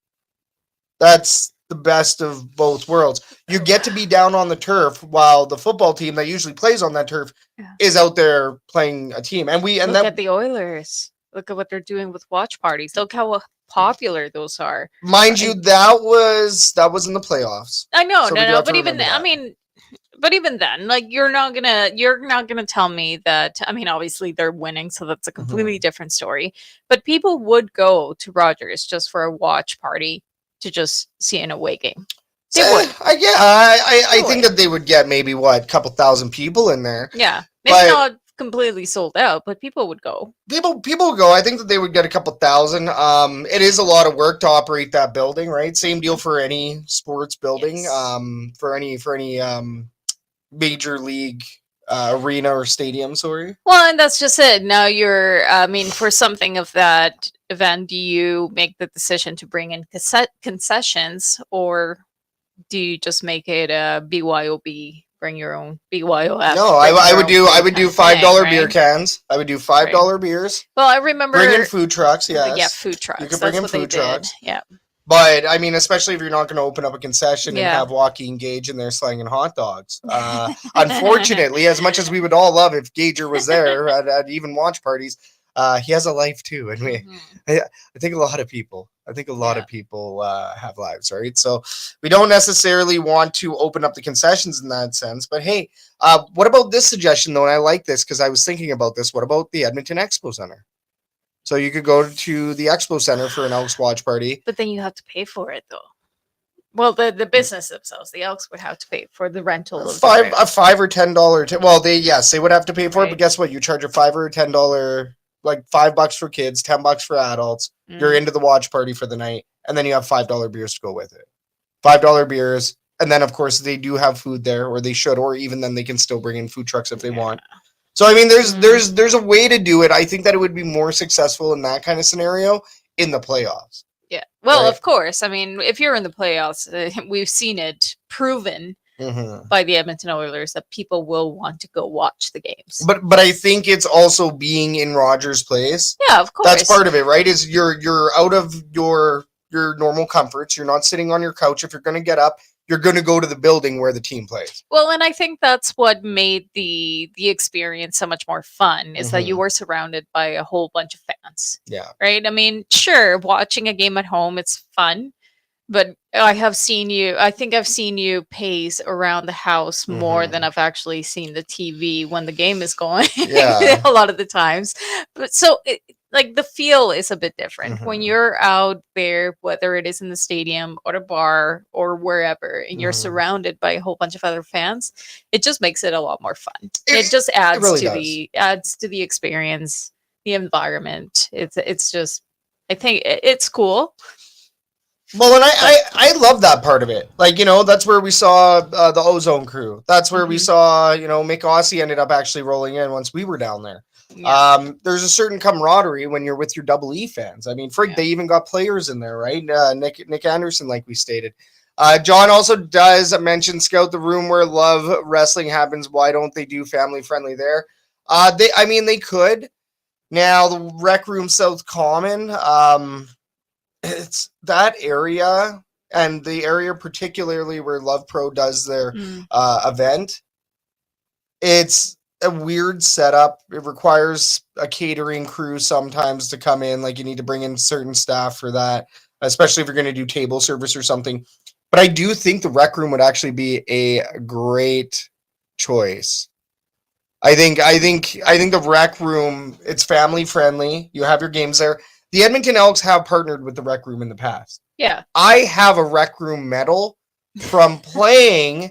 that's the best of both worlds. You get to be down on the turf while the football team that usually plays on that turf is out there playing a team. And look at the Oilers. Look at what they're doing with watch parties. Look how popular those are. Mind you, that was in the playoffs. I know, so but even but even then, like you're not gonna tell me that. I mean, obviously they're winning, so that's a completely different story. But people would go to Rogers just for a watch party to just see an away game. They would. I think that they would get maybe a couple thousand people in there. Yeah, maybe not completely sold out, but people would go. People would go. I think that they would get a couple thousand. It is a lot of work to operate that building, right? Same deal for any sports building. Yes. For any major league arena or stadium. Sorry. Well, and that's just it. Now for something of that event, do you make the decision to bring in concessions, or do you just make it a BYOB? Bring your own BYOF. No, I would do $5 beer cans. I would do $5 beers. Well, I remember bring in food trucks. Yes, yeah, food trucks. You could bring in food trucks. Yeah, but I mean, especially if you're not going to open up a concession and have Joaquin Gage in there slanging hot dogs. Unfortunately, as much as we would all love if Gager was there at even watch parties, he has a life too, and I think a lot of people. Have lives, right? So we don't necessarily want to open up the concessions in that sense. But hey, what about this suggestion though? And I like this because I was thinking about this. What about the Edmonton Expo Center? So you could go to the Expo Center for an Elks watch party. But then you have to pay for it though. Well, the business themselves, the Elks would have to pay for the rental of $5 or $10. Well, they would have to pay for it. But guess what? You charge a $5 or $10. Like $5 for kids, $10 for adults. You're into the watch party for the night, and then you have $5 beers to go with it. $5 beers, and then of course they do have food there, or they should, or even then they can still bring in food trucks if they want. So I mean, there's a way to do it. I think that it would be more successful in that kind of scenario in the playoffs. Yeah. Well, Right. of course. I mean, if you're in the playoffs, we've seen it proven Mm-hmm. by the Edmonton Oilers that people will want to go watch the games. But I think it's also being in Rogers Place. Yeah, of That's course. part of it, right? Is you're out of your normal comforts. You're not sitting on your couch. If you're going to get up, you're going to go to the building where the team plays. Well, and I think that's what made the experience so much more fun is that you Mhm. were surrounded by a whole bunch of fans. Yeah. Right? I mean, sure, watching a game at home it's fun, but I think I've seen you pace around the house more than Mhm. I've actually seen the TV when the game is going Yeah. a lot of the times. But so like the feel is a bit different when Mhm. you're out there, whether it is in the stadium or the bar or wherever, and you're Mhm. surrounded by a whole bunch of other fans. It just makes it a lot more fun. It It, just it really does. adds to the experience, the environment. It's just I think it's cool. Well, and I love that part of it. Like, that's where we saw the Ozone Crew. That's where we Mhm. saw, Mick Aussie ended up actually rolling in once we were down there. Yeah. There's a certain camaraderie when you're with your Double E fans. I mean, frig, Yeah. they even got players in there, right? Nick Anderson, like we stated. John also does mention Scout the room where love wrestling happens. Why don't they do family friendly there? They could. Now the Rec Room South Common. It's that area and the area particularly where Love Pro does their Mm. event. It's a weird setup. It requires a catering crew sometimes to come in. Like you need to bring in certain staff for that, especially if you're going to do table service or something. But I do think the rec room would actually be a great choice. I think the rec room, it's family friendly. You have your games there. The Edmonton Elks have partnered with the rec room in the past. Yeah. I have a rec room medal from playing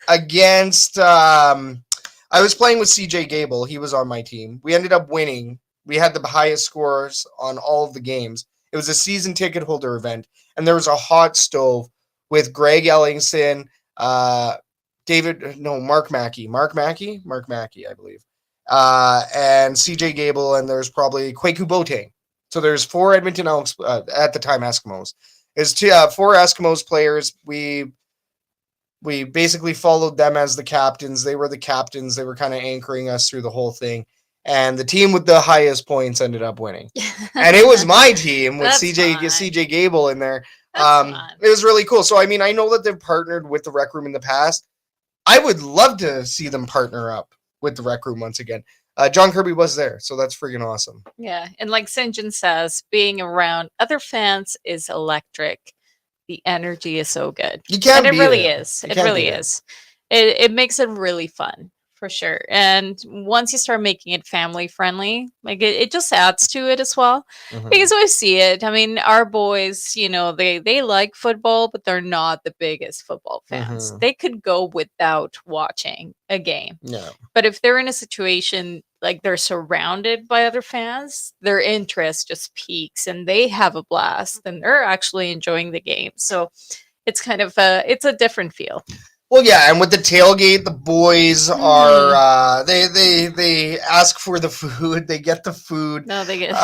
against I was playing with CJ Gable. He was on my team. We ended up winning. We had the highest scores on all of the games. It was a season ticket holder event, and there was a hot stove with Greg Ellingson, Mark Mackey, I believe, and CJ Gable, and there's probably Kwaku Boateng. So there's 4 Edmonton Elks at the time Eskimos. There's 4 Eskimos players. We basically followed them as the captains. They were the captains. They were kind of anchoring us through the whole thing. And the team with the highest points ended up winning. And it was my team with CJ Gable in there. It was really cool. So, I mean, I know that they've partnered with the Rec Room in the past. I would love to see them partner up with the Rec Room once again. John Kirby was there, so that's freaking awesome. Yeah. And like St. John says, being around other fans is electric. The energy is so good. You can't and it beat really it. is. You It can't really beat it. is. It makes it really fun for sure. And once you start making it family friendly, like it just adds to it as well. Mhm. Because I see it. I mean, our boys, they like football, but they're not the biggest football fans. Mhm. They could go without watching a game. No. But if they're in a situation like they're surrounded by other fans, their interest just peaks and they have a blast and they're actually enjoying the game. So it's kind of it's a different feel. Well, yeah, and with the tailgate, the boys are they ask for the food, they get the food. No, they get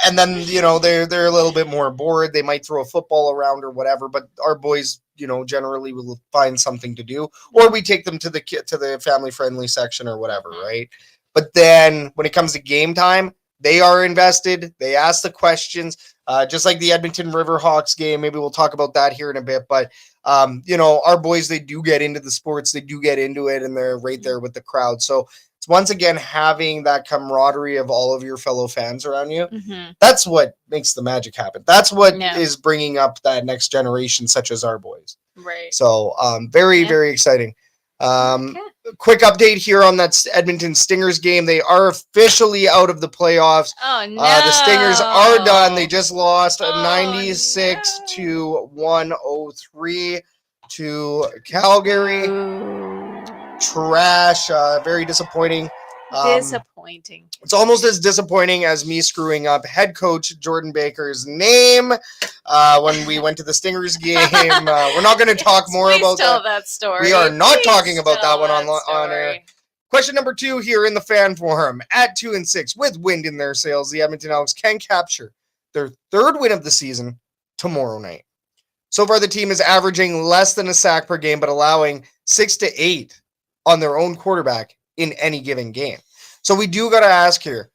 And then they're a little bit more bored. They might throw a football around or whatever, but our boys generally will find something to do, or we take them to the family friendly section or whatever, right? But then when it comes to game time, they are invested. They ask the questions, just like the Edmonton Riverhawks game. Maybe we'll talk about that here in a bit, but our boys, they do get into the sports, they do get into it, and they're right there with the crowd. So it's once again having that camaraderie of all of your fellow fans around you. Mhm. That's what makes the magic happen. That's what Yeah. is bringing up that next generation, such as our boys. Right. So very, very exciting. Okay. Quick update here on that Edmonton Stingers game. They are officially out of the playoffs. Oh no. The Stingers are done. They just lost Oh, 96 to 103 to Calgary. Ooh. Trash. Very disappointing. Disappointing. It's almost as disappointing as me screwing up head coach Jordan Baker's name when we went to the Stingers game. We're not going to talk more about tell that story. We are not Please talking about that tell one on air. story. Question number 2 here in the fan forum. At 2-6, with wind in their sails, the Edmonton Elks can capture their 3rd win of the season tomorrow night. So far, the team is averaging less than a sack per game, but allowing 6 to 8 on their own quarterback in any given game. So we do got to ask here,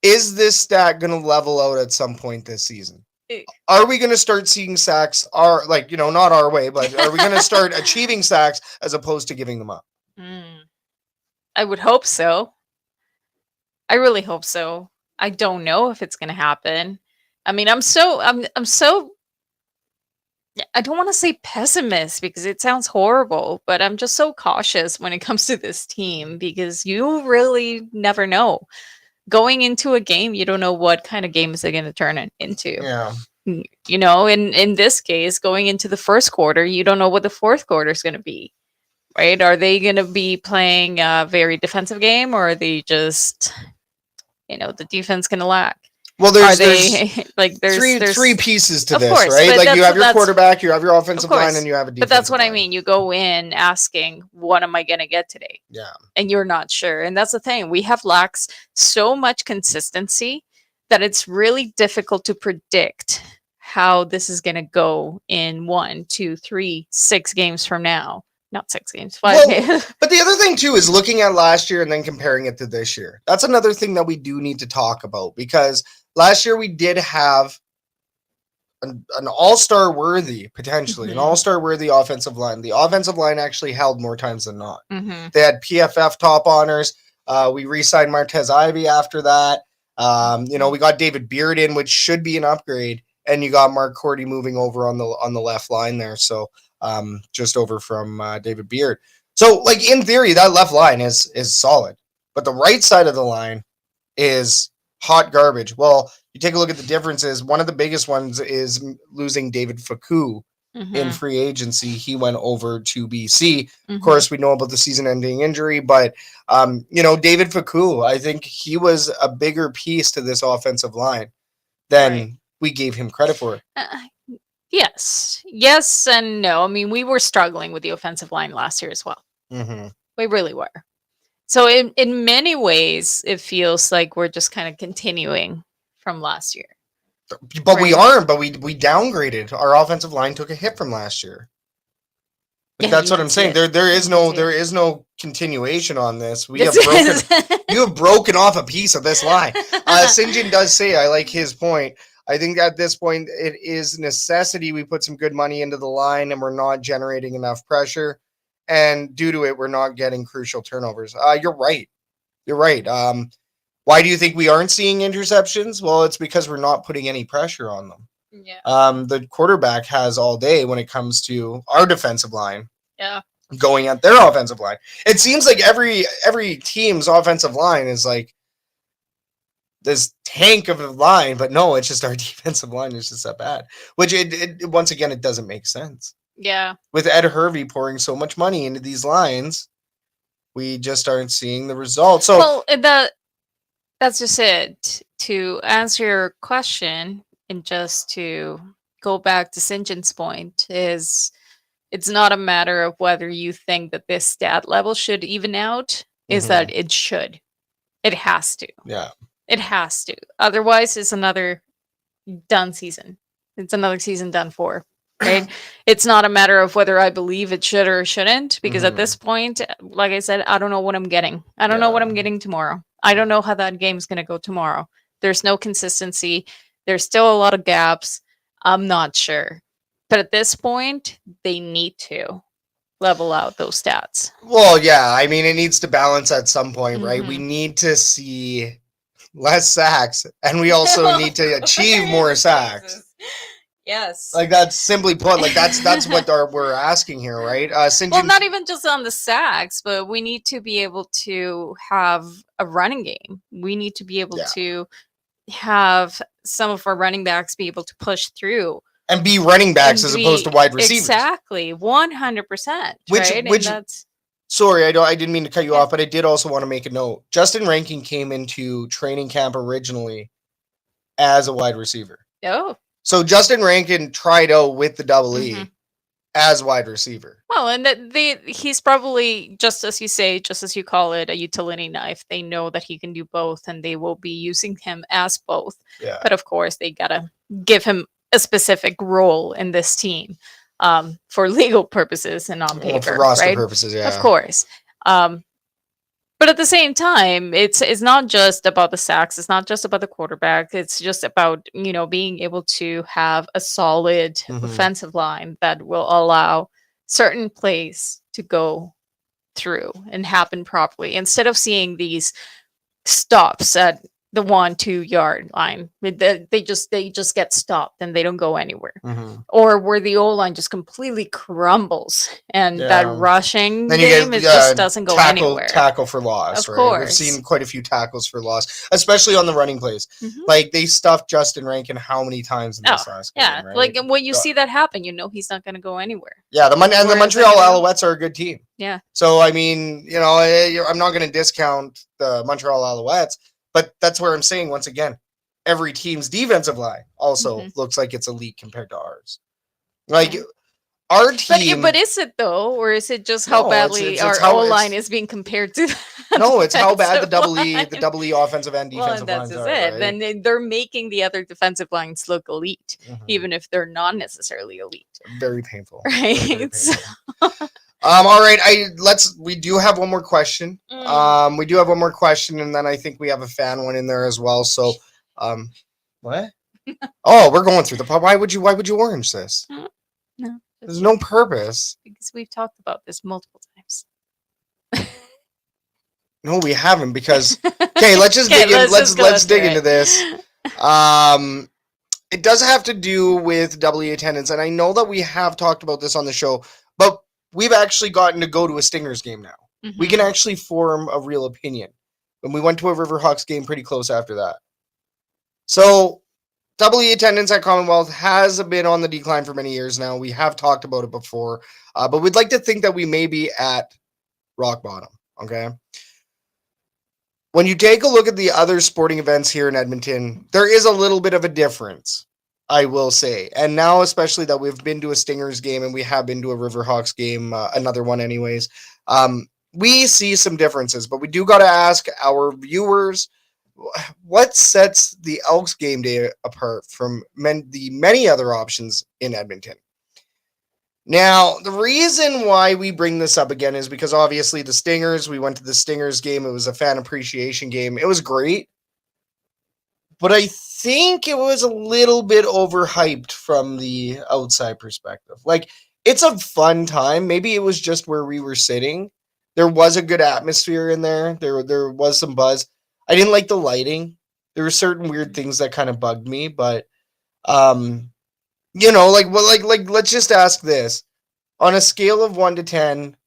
is this stat going to level out at some point this season? Are we going to start seeing sacks, not our way, but are we going to start achieving sacks as opposed to giving them up? I would hope so. I really hope so. I don't know if it's going to happen. I mean, I'm so I don't want to say pessimist because it sounds horrible, but I'm just so cautious when it comes to this team because you really never know. Going into a game, you don't know what kind of game is it going to turn it into. Yeah. You know, in this case, going into the first quarter, you don't know what the fourth quarter is going to be, right? Are they going to be playing a very defensive game, or are they just, the defense going to lack? Well, there's three pieces to of this, course, right? but Like you have your that's- quarterback, you have your offensive of course, line, and you have a defensive But that's what I line. mean. You go in asking, what am I going to get today? Yeah. And you're not sure. And that's the thing. We have lacks so much consistency that it's really difficult to predict how this is going to go in 1, 2, 3, 6 games from now. Not 6 games, 5 games. But the other thing, too, is looking at last year and then comparing it to this year. That's another thing that we do need to talk about because last year we did have an all-star worthy, potentially, an all-star worthy offensive line. The offensive line actually held more times than not. They had PFF top honors. We re-signed Martez Ivy after that. We got David Beard in, which should be an upgrade. And you got Mark Cordy moving over on the left line there. So just over from David Beard. So, like, in theory, that left line is solid. But the right side of the line is hot garbage. Well, you take a look at the differences. One of the biggest ones is losing David Facu in free agency. He went over to BC. Of course, we know about the season-ending injury. But, David Facu, I think he was a bigger piece to this offensive line than we gave him credit for. Yes and no. I mean, we were struggling with the offensive line last year as well. We really were. So in many ways, it feels like we're just kind of continuing from last year. But we aren't. But we downgraded. Our offensive line took a hit from last year. That's what I'm saying. There is no continuation on this. You have broken off a piece of this line. St. John does say, I like his point. I think at this point it is necessity. We put some good money into the line and we're not generating enough pressure. And due to it, we're not getting crucial turnovers. You're right. Why do you think we aren't seeing interceptions? Well, it's because we're not putting any pressure on them. Yeah. The quarterback has all day when it comes to our defensive line. Yeah. Going at their offensive line. It seems like every team's offensive line is like this tank of a line, but no, it's just our defensive line is just that bad. Which it once again, it doesn't make sense. Yeah. With Ed Hervey pouring so much money into these lines, we just aren't seeing the results. So well, that's just it. To answer your question, and just to go back to St. John's point, is it's not a matter of whether you think that this stat level should even out, is that it should. It has to. Yeah. It has to. Otherwise, it's another done season. It's another season done for. Right? It's not a matter of whether I believe it should or shouldn't, because at this point, like I said, I don't know what I'm getting. I don't know what I'm getting tomorrow. I don't know how that game's going to go tomorrow. There's no consistency. There's still a lot of gaps. I'm not sure. But at this point, they need to level out those stats. Well, yeah. I mean, it needs to balance at some point, right? We need to see less sacks, and we also need to achieve more sacks. Yes. Like, that's simply put, like that's what we're asking here, right? Well, not even just on the sacks, but we need to be able to have a running game. We need to be able to have some of our running backs be able to push through. And be running backs as opposed to wide receivers. Exactly. 100%. Which sorry, I didn't mean to cut you off, but I did also want to make a note. Justin Rankin came into training camp originally as a wide receiver. Oh. So Justin Rankin tried out with the Double E as wide receiver. Well, and he's probably, just as you say, just as you call it, a utility knife. They know that he can do both, and they will be using him as both. Yeah. But of course, they gotta give him a specific role in this team for legal purposes and on paper, for roster right? purposes, yeah. Of course. But at the same time, it's not just about the sacks. It's not just about the quarterback. It's just about, being able to have a solid offensive line that will allow certain plays to go through and happen properly instead of seeing these stops at the 1-2 yard line. They just get stopped and they don't go anywhere. Or where the O line just completely crumbles and that rushing then game just doesn't go anywhere. Tackle for loss, Of right? course. We've seen quite a few tackles for loss, especially on the running plays. Like they stuffed Justin Rankin how many times in this last game, right? Like when you see that happen, he's not going to go anywhere. Yeah, the Montreal Alouettes are a good team. Yeah. So I mean, I'm not going to discount the Montreal Alouettes. But that's where I'm saying, once again, every team's defensive line also looks like it's elite compared to ours. Like, our team... But is it, though? Or is it just how badly our O-line is being compared to No, it's how bad the double E offensive and defensive lines are. Right? Then they're making the other defensive lines look elite, even if they're not necessarily elite. Very painful. Right? Very painful. All right, we do have one more question. We do have one more question, and then I think we have a fan one in there as well. So, what? Oh, we're going through why would you orange this? No. There's no purpose. Because we've talked about this multiple times. No, we haven't, because okay, let's just dig in. Let's dig into this. It does have to do with W attendance, and I know that we have talked about this on the show, but we've actually gotten to go to a Stingers game now. We can actually form a real opinion. And we went to a Riverhawks game pretty close after that. So, W attendance at Commonwealth has been on the decline for many years now. We have talked about it before. But we'd like to think that we may be at rock bottom. Okay? When you take a look at the other sporting events here in Edmonton, there is a little bit of a difference, I will say. And now, especially that we've been to a Stingers game and we have been to a Riverhawks game, another one anyways, we see some differences. But we do got to ask our viewers, what sets the Elks game day apart from the many other options in Edmonton? Now, the reason why we bring this up again is because obviously the Stingers, we went to the Stingers game. It was a fan appreciation game. It was great. But I think it was a little bit overhyped from the outside perspective. Like, it's a fun time. Maybe it was just where we were sitting. There was a good atmosphere in there. There was some buzz. I didn't like the lighting. There were certain weird things that kind of bugged me, but let's just ask this. On a scale of 1 to 10,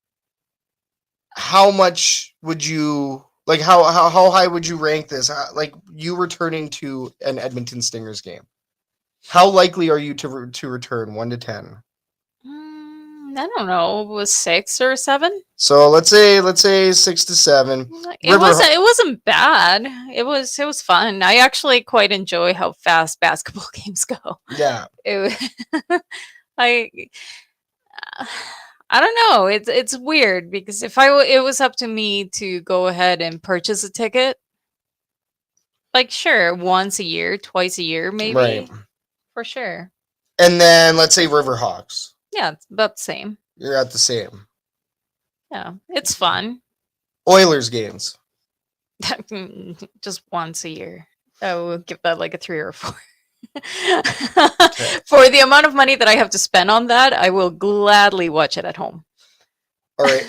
how much would you how high would you rank this? Like, you returning to an Edmonton Stingers game. How likely are you to return 1 to 10? I don't know. It was 6 or 7. So let's say 6 to 7. It wasn't bad. It was fun. I actually quite enjoy how fast basketball games go. Yeah. I don't know. It's weird because if it was up to me to go ahead and purchase a ticket, like, sure, once a year, twice a year, maybe, right, for sure. And then let's say Riverhawks. Yeah, it's about the same. You're at the same. Yeah, it's fun. Oilers games. Just once a year. I will give that like a 3 or a 4. For the amount of money that I have to spend on that, I will gladly watch it at home. All right.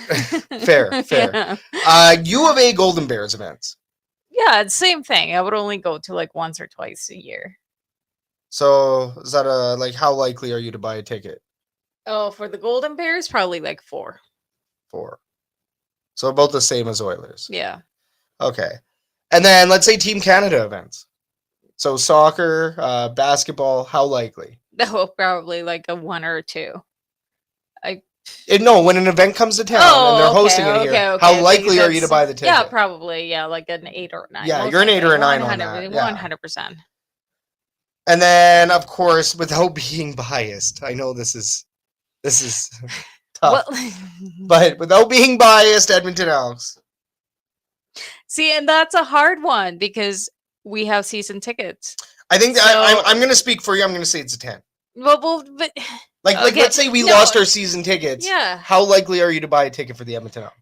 Fair. Yeah. U of A Golden Bears events. Yeah, it's the same thing. I would only go to like once or twice a year. So is that how likely are you to buy a ticket? Oh, for the Golden Bears, probably like 4. 4. So about the same as Oilers. Yeah. Okay. And then let's say Team Canada events. So soccer, basketball, how likely? Oh, probably like a 1 or a 2. No, when an event comes to town and they're hosting it here, how likely are you to buy the ticket? Yeah, probably. Yeah, like an 8 or a 9. Yeah, you're an 8 or a 9 on that. 100%. And then, of course, without being biased, I know this is tough, but without being biased, Edmonton Elks. See, and that's a hard one because we have season tickets. I think So- I'm going to speak for you. I'm going to say it's a 10. but Like Okay, let's say we no, lost our season tickets. yeah. How likely are you to buy a ticket for the Edmonton Elks?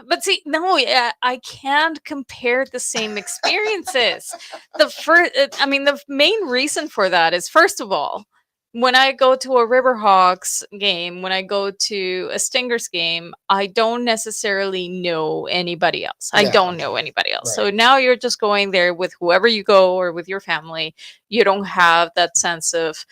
But see, no, yeah, I can't compare the same experiences. The main reason for that is, first of all, when I go to a Riverhawks game, when I go to a Stingers game, I don't necessarily know anybody else. I Yeah. don't know anybody else. So Right. now you're just going there with whoever you go or with your family. You don't have that sense of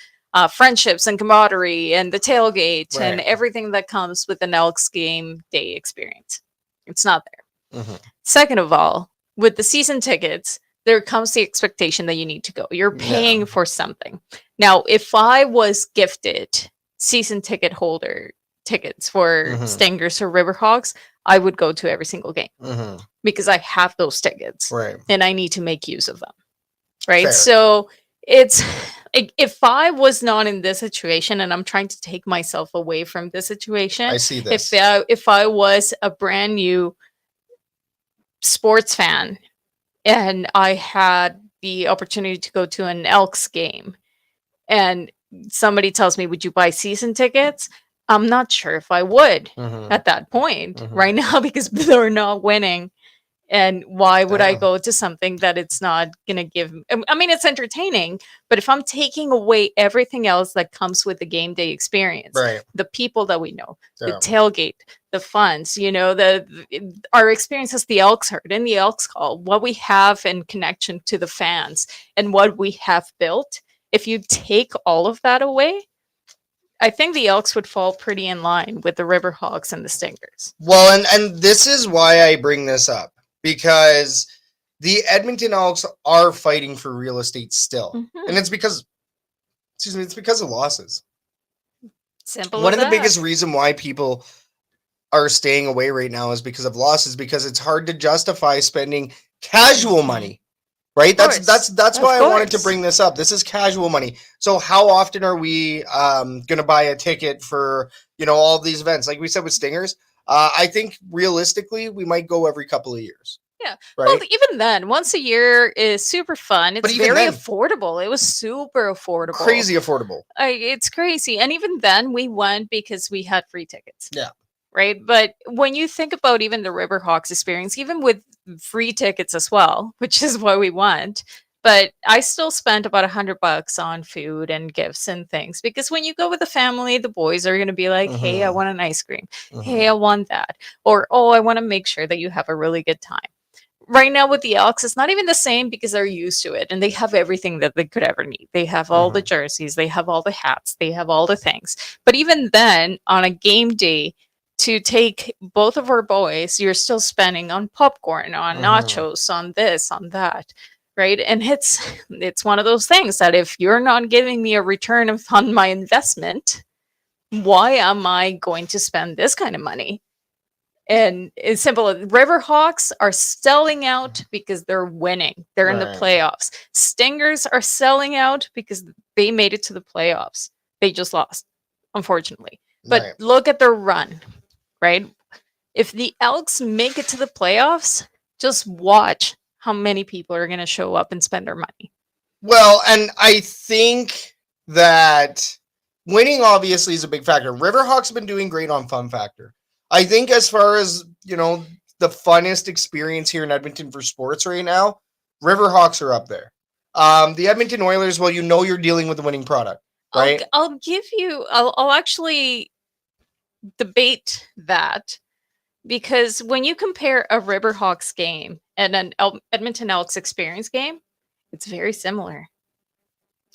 friendships and camaraderie and the tailgate and Right. everything that comes with an Elks game day experience. It's not there. Mhm. Second of all, with the season tickets, there comes the expectation that you need to go. You're paying Yeah. for something. Now, if I was gifted season ticket holder tickets for Mhm. Stingers or Riverhawks, I would go to every single game Mhm. because I have those tickets Right. and I need to make use of them. Right? Fair. So it's if I was not in this situation, and I'm trying to take myself away from this situation, I see this. if I was a brand new sports fan and I had the opportunity to go to an Elks game and somebody tells me, would you buy season tickets? I'm not sure if I would Mhm. at that point Mhm. right now because they're not winning. And why would I Damn. go to something that it's not going to give? I mean, it's entertaining, but if I'm taking away everything else that comes with the game day experience, Right. the people that we know, the Damn. tailgate, the funds, our experience as the Elks Herd in the Elks Call, what we have in connection to the fans and what we have built. If you take all of that away, I think the Elks would fall pretty in line with the Riverhawks and the Stingers. Well, and this is why I bring this up, because the Edmonton Elks are fighting for real estate still. Mhm. And it's because of losses. Simple One as of the that. biggest reason why people are staying away right now is because of losses, because it's hard to justify spending casual money. Right? That's course. why Of I wanted to course. bring this up. This is casual money. So how often are we gonna buy a ticket for, all these events? Like we said with Stingers, I think realistically we might go every couple of years. Yeah. Right. Well, even then, once a year is super fun. It's even very then- affordable. It was super affordable. Crazy affordable. It's crazy. And even then, we went because we had free tickets. Yeah. Right. But when you think about even the Riverhawks experience, even with free tickets as well, which is what we want, but I still spent about $100 on food and gifts and things because when you go with the family, the boys are going to be like, hey, I Mhm. want an ice cream. Mhm. Hey, I want that. Or, oh, I want to make sure that you have a really good time. Right now with the Elks, it's not even the same because they're used to it and they have everything that they could ever need. They have all the jerseys, they have all the hats, they have all the things. But even then, on a game day, to take both of our boys, you're still spending on popcorn, on nachos, on this, on that, right? And it's one of those things that if you're not giving me a return on my investment, why am I going to spend this kind of money? And it's simple. Riverhawks are selling out because they're winning. They're in the Right. playoffs. Stingers are selling out because they made it to the playoffs. They just lost, unfortunately. But Right. look at their run, right? If the Elks make it to the playoffs, just watch how many people are going to show up and spend their money. Well, and I think that winning obviously is a big factor. Riverhawks have been doing great on fun factor. I think as far as, the funnest experience here in Edmonton for sports right now, Riverhawks are up there. The Edmonton Oilers, well, you're dealing with a winning product, right? I'll actually debate that because when you compare a Riverhawks game and an Edmonton Elks experience game, it's very similar.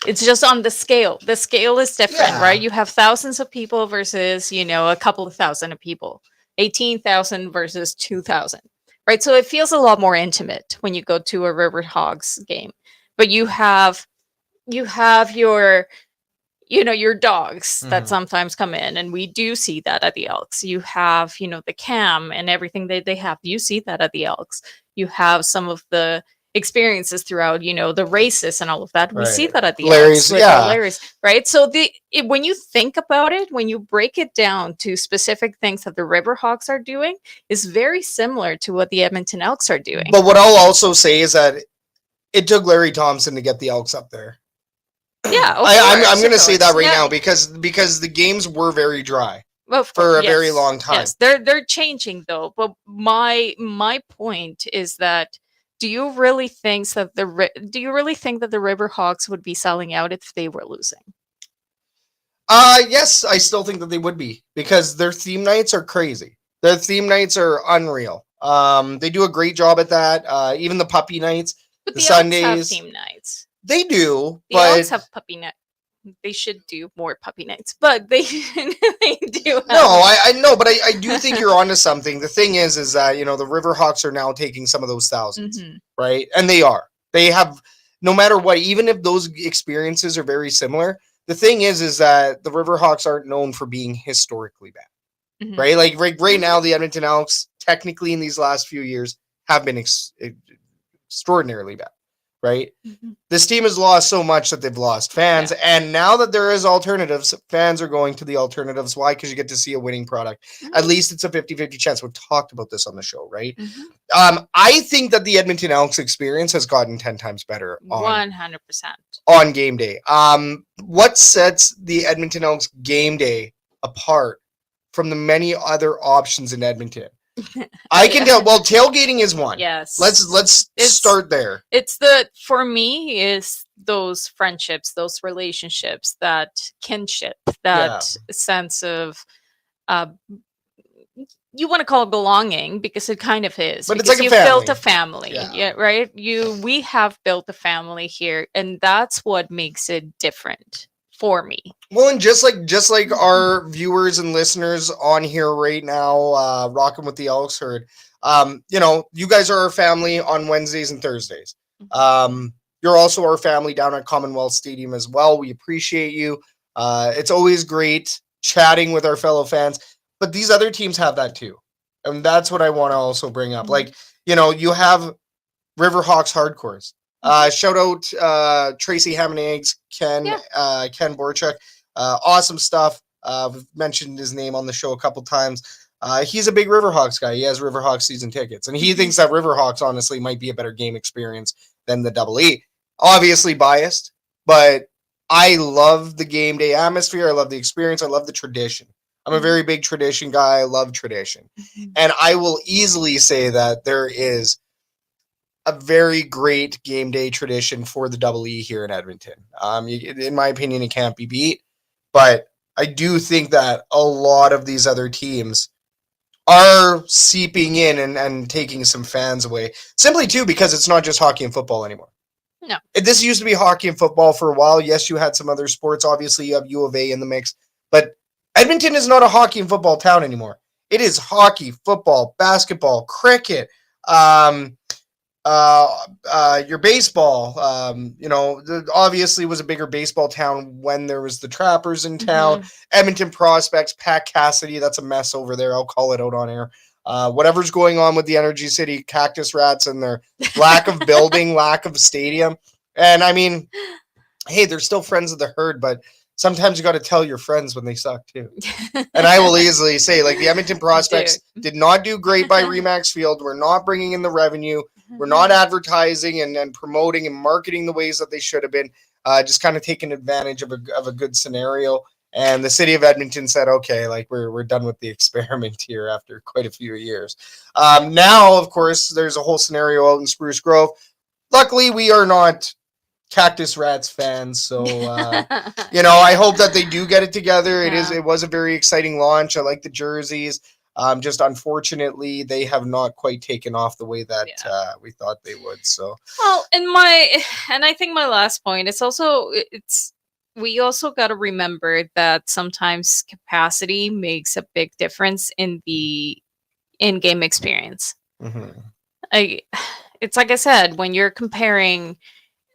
It's just on the scale. The scale is different, Yeah. right? You have thousands of people versus, a couple of thousand of people. 18,000 versus 2,000, right? So it feels a lot more intimate when you go to a Riverhawks game. But you have your your dogs that Mhm. sometimes come in, and we do see that at the Elks. You have, the cam and everything that they have. You see that at the Elks. You have some of the experiences throughout, the races and all of that. We see Right. that at the Larry's, Elks with yeah. Larry's, right? So when you think about it, when you break it down to specific things that the Riverhawks are doing, is very similar to what the Edmonton Elks are doing. But what I'll also say is that It took Larry Thompson to get the Elks up there. Yeah, I'm going to say that right yeah. now because the games were very dry Of for course, a very yes, long time. Yes, they're changing though. But my point is that do you really think that the Riverhawks would be selling out if they were losing? Yes, I still think that they would be because their theme nights are crazy. Their theme nights are unreal. They do a great job at that. Even the puppy nights, But the the Elks have Sundays, theme nights. they do. The Elks But have puppy night. They should do more puppy nights, but they they do. Have no, I know, but I do think you're onto something. The thing is that the Riverhawks are now taking some of those thousands, right? And they are. They have, no matter what, even if those experiences are very similar. The thing is that the Riverhawks aren't known for being historically bad, right? Like right now, the Edmonton Elks, technically in these last few years, have been extraordinarily bad, right? This team has lost so much that they've lost fans, and now that there is alternatives, fans are going to the alternatives. Why? Because you get to see a winning product. At least it's a 50-50 chance. We've talked about this on the show, right? I think that the Edmonton Elks experience has gotten 10 times better 100% on game day. What sets the Edmonton Elks game day apart from the many other options in Edmonton? I can tell. Well, tailgating is one. Yes. Let's start there. For me is those friendships, those relationships, that kinship, that sense of you want to call it belonging because it kind of is. But it's because like you've built a family. Yeah, right? We have built a family here, and that's what makes it different for me. Well, and just like our viewers and listeners on here right now, rocking with the Elks Herd, you guys are our family on Wednesdays and Thursdays. You're also our family down at Commonwealth Stadium as well. We appreciate you. It's always great chatting with our fellow fans, but these other teams have that too. And that's what I want to also bring up. Like, you have Riverhawks hardcores. Shout out Tracy Ham and Eggs, Ken Borchuk. Awesome stuff. We've mentioned his name on the show a couple times. He's a big Riverhawks guy. He has Riverhawks season tickets, and he thinks that Riverhawks honestly might be a better game experience than the Double E. Obviously biased, but I love the game day atmosphere. I love the experience. I love the tradition. I'm a very big tradition guy. I love tradition. And I will easily say that there is a very great game day tradition for the Double E here in Edmonton. In my opinion, it can't be beat. But I do think that a lot of these other teams are seeping in and taking some fans away. Simply, too, because it's not just hockey and football anymore. No. This used to be hockey and football for a while. Yes, you had some other sports. Obviously, you have U of A in the mix. But Edmonton is not a hockey and football town anymore. It is hockey, football, basketball, cricket, your baseball, obviously was a bigger baseball town when there was the Trappers in town. Edmonton Prospects, Pat Cassidy, that's a mess over there. I'll call it out on air. Whatever's going on with the Energy City Cactus Rats and their lack of building, lack of stadium. And I mean, hey, they're still friends of the herd, but sometimes you got to tell your friends when they suck too. And I will easily say, like, the Edmonton Prospects did not do great by Remax Field. We're not bringing in the revenue. We're not advertising and promoting and marketing the ways that they should have been. Just kind of taking advantage of a good scenario. And the city of Edmonton said, okay, like we're done with the experiment here after quite a few years. Now, of course, there's a whole scenario out in Spruce Grove. Luckily, we are not Cactus Rats fans, so I hope that they do get it together. It was a very exciting launch. I like the jerseys. Just unfortunately, they have not quite taken off the way that we thought they would. So well, and I think my last point is also we also got to remember that sometimes capacity makes a big difference in the in-game experience. It's like I said, when you're comparing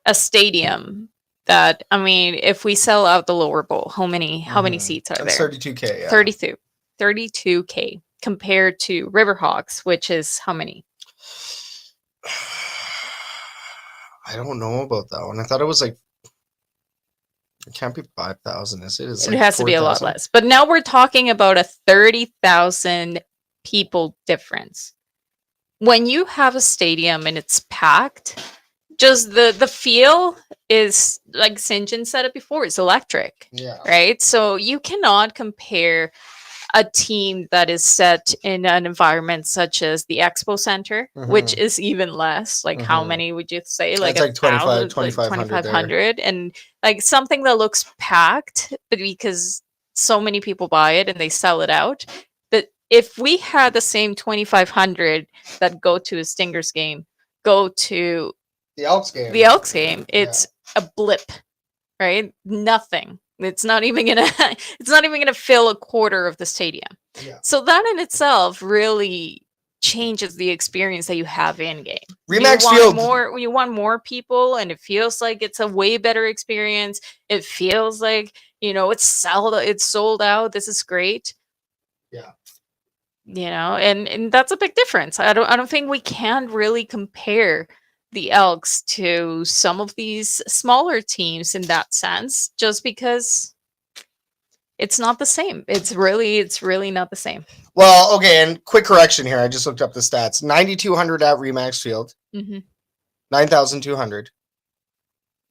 a stadium that, I mean, if we sell out the lower bowl, how many seats are there? 32K. Yeah. 32K compared to Riverhawks, which is how many? I don't know about that one. I thought it was like, it can't be 5,000, is it? It has 4, to be a lot less. But now we're talking about a 30,000 people difference. When you have a stadium and it's packed, just the feel is like St. John said it before, it's electric. Yeah. Right? So you cannot compare a team that is set in an environment such as the Expo Center, which is even less. Like, how many would you say? Like, It's like 1,000, 2,500 there. 2,500, and like something that looks packed, but because so many people buy it and they sell it out. That if we had the same 2,500 that go to a Stingers game, go to The Elks game. It's a blip, right? Nothing. It's not even gonna fill a quarter of the stadium. Yeah. So that in itself really changes the experience that you have in game. Remax Field, Field. you want more people, and it feels like it's a way better experience. It feels like it's sold out. This is great. Yeah. And that's a big difference. I don't think we can really compare the Elks to some of these smaller teams in that sense, just because it's not the same. It's really not the same. Well, okay, and quick correction here. I just looked up the stats. 9,200 at Remax Field. 9,200.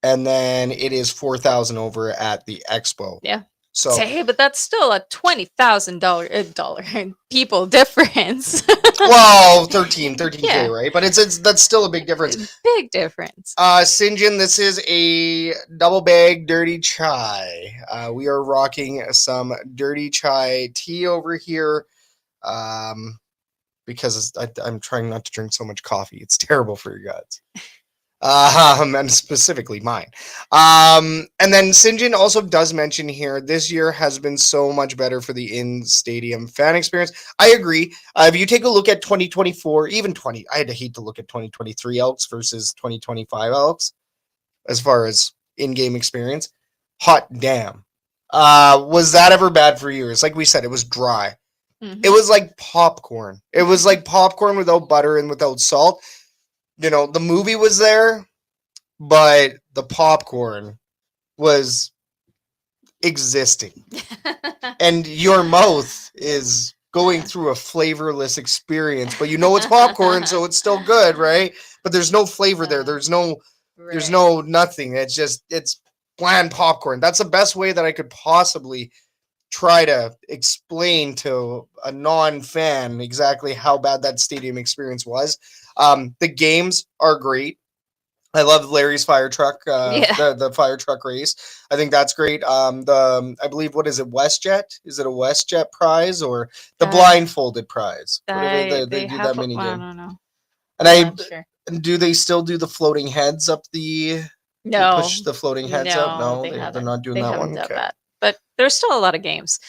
And then it is 4,000 over at the Expo. Yeah. So, hey, but that's still a $20,000 people difference. well, 13K, Yeah. right? But that's still a big difference. Big difference. St. John, this is a double bag dirty chai. We are rocking some dirty chai tea over here. Because I'm trying not to drink so much coffee. It's terrible for your guts. And specifically mine. And then St. John also does mention here, this year has been so much better for the in-stadium fan experience. I agree. If you take a look at 2024, even I'd hate to look at 2023 Elks versus 2025 Elks as far as in-game experience. Hot damn. Was that ever bad for you? It's like we said, it was dry. It was like popcorn. It was like popcorn without butter and without salt. The movie was there, but the popcorn was existing. And your mouth is going through a flavorless experience, but it's popcorn, so it's still good, right? But there's no flavor there. There's no nothing. It's bland popcorn. That's the best way that I could possibly try to explain to a non-fan exactly how bad that stadium experience was. The games are great. I love Larry's fire truck, the fire truck race. I think that's great. I believe, what is it, WestJet? Is it a WestJet prize or the blindfolded prize? Whatever they do that mini game. I don't know. And do they still do the floating heads up the? No. Push the floating heads up. No, they're not doing that one. Done that. But there's still a lot of games.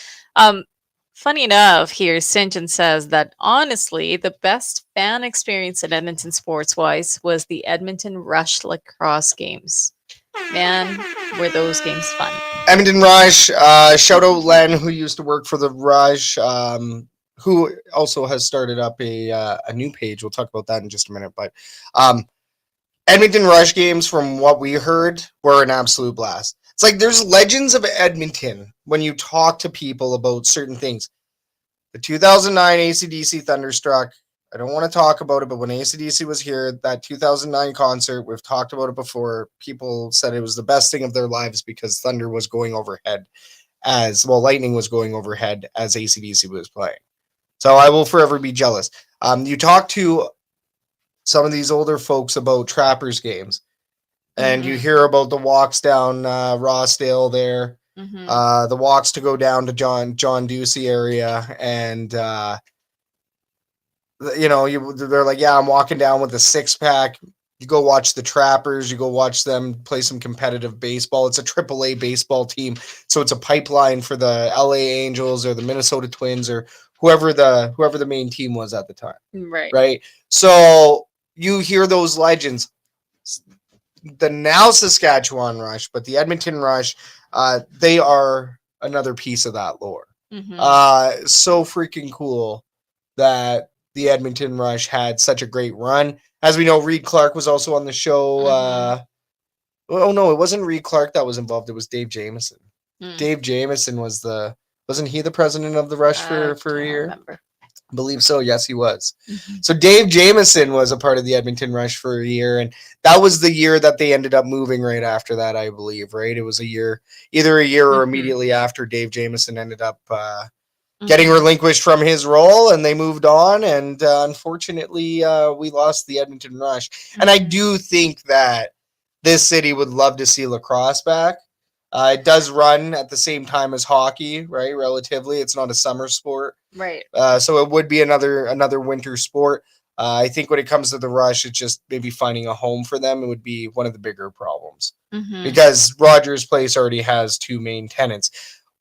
Funny enough, here St. John says that honestly, the best fan experience at Edmonton sports-wise was the Edmonton Rush lacrosse games. Man, were those games fun. Edmonton Rush, shout out Len, who used to work for the Rush, who also has started up a new page. We'll talk about that in just a minute. But Edmonton Rush games, from what we heard, were an absolute blast. It's like there's legends of Edmonton when you talk to people about certain things. The 2009 AC/DC Thunderstruck, I don't want to talk about it, but when AC/DC was here, that 2009 concert, we've talked about it before, people said it was the best thing of their lives because Thunder was going overhead Lightning was going overhead as AC/DC was playing. So I will forever be jealous. You talk to some of these older folks about Trappers games, and you hear about the walks down Rossdale there, the walks to go down to John Ducey area, and they're like, yeah, I'm walking down with a 6-pack. You go watch the Trappers. You go watch them play some competitive baseball. It's a AAA baseball team, so it's a pipeline for the LA Angels or the Minnesota Twins or whoever the main team was at the time. Right. So you hear those legends. The now Saskatchewan Rush, but the Edmonton Rush, they are another piece of that lore. So freaking cool that the Edmonton Rush had such a great run. As we know, Reed Clark was also on the show. Oh no, it wasn't Reed Clark that was involved. It was Dave Jameson. Dave Jameson wasn't he the president of the Rush for a year? Remember. I believe so. Yes, he was. Mhm. So Dave Jameson was a part of the Edmonton Rush for a year, and that was the year that they ended up moving right after that, I believe, right? It was a year, either a year or immediately after Dave Jameson ended up getting relinquished from his role, and they moved on, and unfortunately, we lost the Edmonton Rush. And I do think that this city would love to see lacrosse back. It does run at the same time as hockey, right? Relatively, it's not a summer sport. Right. So it would be another winter sport. I think when it comes to the Rush, it's just maybe finding a home for them. It would be one of the bigger problems because Rogers Place already has two main tenants.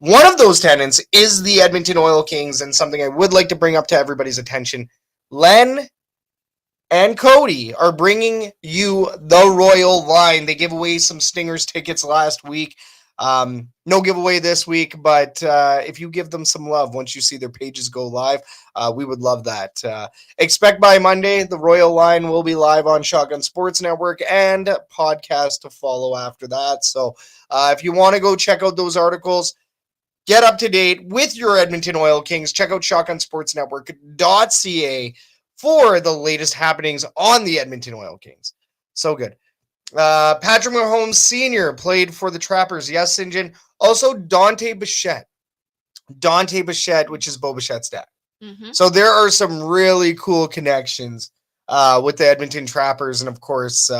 One of those tenants is the Edmonton Oil Kings, and something I would like to bring up to everybody's attention. Len and Cody are bringing you the Royal Line. They gave away some Stingers tickets last week. No giveaway this week, but if you give them some love once you see their pages go live, we would love that. Expect by Monday, the Royal Line will be live on Shotgun Sports Network and podcast to follow after that. So if you want to go check out those articles, get up to date with your Edmonton Oil Kings. Check out shotgunsportsnetwork.ca for the latest happenings on the Edmonton Oil Kings. So good. Patrick Mahomes Sr. played for the Trappers. Yes, St. John. Also, Dante Bichette, which is Bo Bichette's dad. So there are some really cool connections with the Edmonton Trappers, and of course,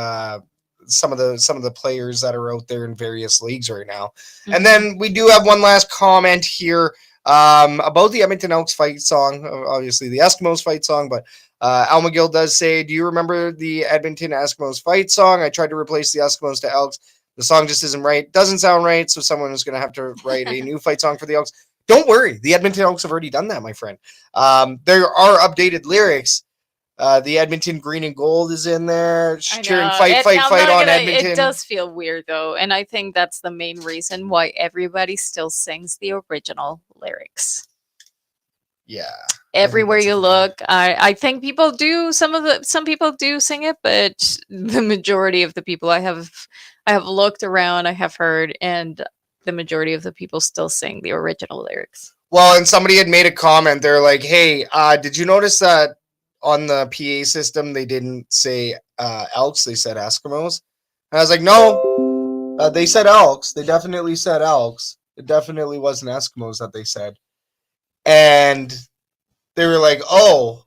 some of the players that are out there in various leagues right now. And then we do have one last comment here about the Edmonton Elks fight song. Obviously, the Eskimos fight song, but Al McGill does say, do you remember the Edmonton Eskimos fight song? I tried to replace the Eskimos to Elks. The song just isn't right. Doesn't sound right, so someone is going to have to write a new fight song for the Elks. Don't worry. The Edmonton Elks have already done that, my friend. There are updated lyrics. The Edmonton green and gold is in there. Cheering fight on Edmonton. It does feel weird, though, and I think that's the main reason why everybody still sings the original lyrics. Yeah. Everywhere you look, I think people do. Some people do sing it, but the majority of the people I have looked around, I have heard, and the majority of the people still sing the original lyrics. Well, and somebody had made a comment. They're like, "Hey, did you notice that on the PA system they didn't say Elks? They said Eskimos." And I was like, "No, they said Elks. They definitely said Elks. It definitely wasn't Eskimos that they said." And they were like, "Oh,"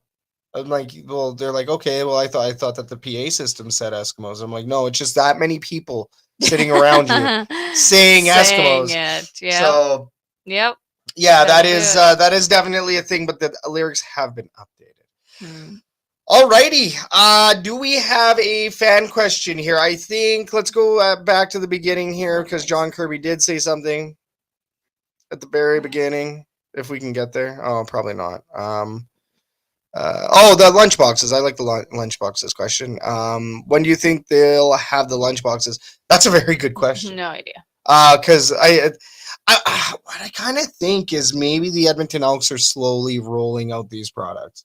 I'm like, "Well," they're like, "Okay, well, I thought that the PA system said Eskimos." I'm like, "No, it's just that many people sitting around you saying Eskimos." Yeah. So, yep. Yeah, that is definitely a thing, but the lyrics have been updated. Alrighty, do we have a fan question here? I think let's go back to the beginning here because John Kirby did say something at the very beginning. If we can get there. Oh, probably not. The lunchboxes. I like the lunchboxes question. When do you think they'll have the lunchboxes? That's a very good question. No idea. Because what I kind of think is maybe the Edmonton Elks are slowly rolling out these products.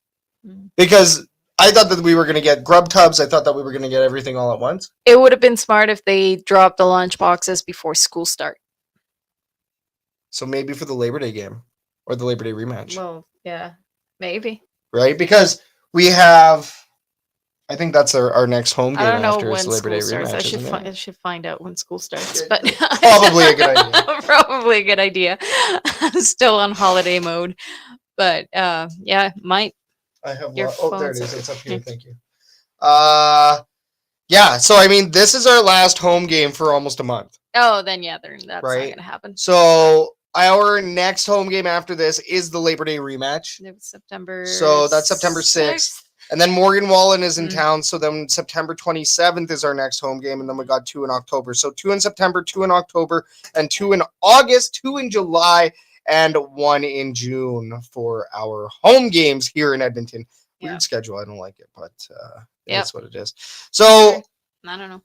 Because I thought that we were going to get grub tubs. I thought that we were going to get everything all at once. It would have been smart if they dropped the lunchboxes before school start. So maybe for the Labor Day game. Or the Labor Day rematch. Well, yeah, maybe. Right? Because we have, I think that's our next home game after this Labor Day rematch. I should find out when school starts. But probably a good idea. Probably a good idea. Still on holiday mode. But yeah, might. I have there it is. It's up here. Thank you. Yeah, so I mean, this is our last home game for almost a month. Oh, then yeah, that's not going to happen. So our next home game after this is the Labor Day rematch. September. So that's September 6th. And then Morgan Wallen is in town. So then September 27th is our next home game. And then we got 2 in October. So 2 in September, 2 in October, and 2 in August, 2 in July, and 1 in June for our home games here in Edmonton. Weird schedule. I don't like it, but that's what it is. So I don't know.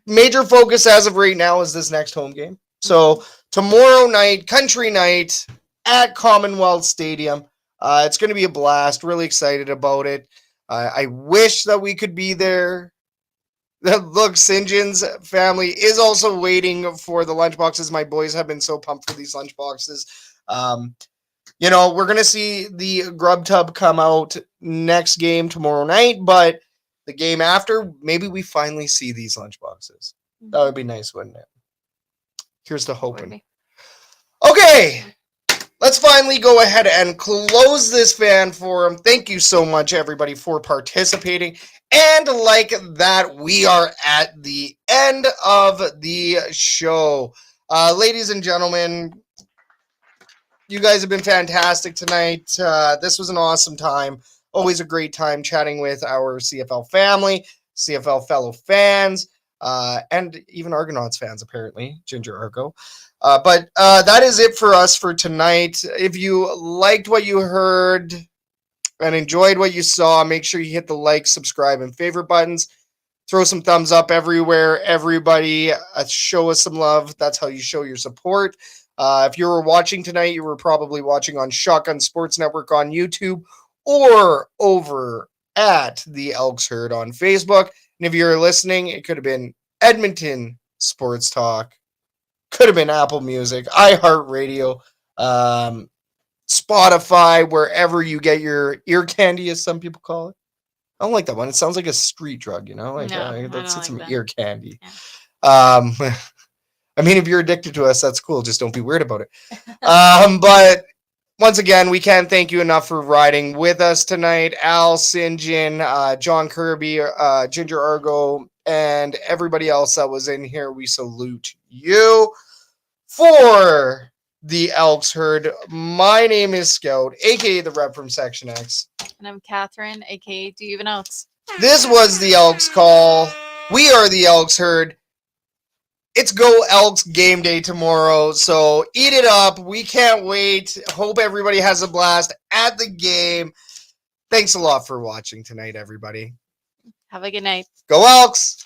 Major focus as of right now is this next home game. So tomorrow night, country night at Commonwealth Stadium. It's going to be a blast. Really excited about it. I wish that we could be there. Look, St. John's family is also waiting for the lunchboxes. My boys have been so pumped for these lunchboxes. You know, we're going to see the Grub Tub come out next game tomorrow night, but the game after, maybe we finally see these lunchboxes. That would be nice, wouldn't it? Here's the hoping. Okay, let's finally go ahead and close this fan forum. Thank you so much, everybody, for participating. And like that, we are at the end of the show. Ladies and gentlemen, you guys have been fantastic tonight. This was an awesome time. Always a great time chatting with our CFL family, CFL fellow fans, and even Argonauts fans, apparently, Ginger Argo. But that is it for us for tonight. If you liked what you heard and enjoyed what you saw, make sure you hit the like, subscribe, and favorite buttons. Throw some thumbs up everywhere. Everybody, show us some love. That's how you show your support. If you were watching tonight, you were probably watching on Shotgun Sports Network on YouTube or over at the Elks Herd on Facebook. And if you're listening, it could have been Edmonton Sports Talk. Could have been Apple Music, iHeartRadio, Spotify, wherever you get your ear candy, as some people call it. I don't like that one. It sounds like a street drug, you know? Like, let's get some ear candy. Yeah. I mean, if you're addicted to us, that's cool. Just don't be weird about it. But once again, we can't thank you enough for riding with us tonight. Al, Sinjin, John Kirby, Ginger Argo, and everybody else that was in here. We salute you. For the Elks Herd, my name is Scout, a.k.a. the rep from Section X. And I'm Katherine, a.k.a. Do You Even Elks? This was the Elks Call. We are the Elks Herd. It's Go Elks game day tomorrow, so eat it up. We can't wait. Hope everybody has a blast at the game. Thanks a lot for watching tonight, everybody. Have a good night. Go Elks!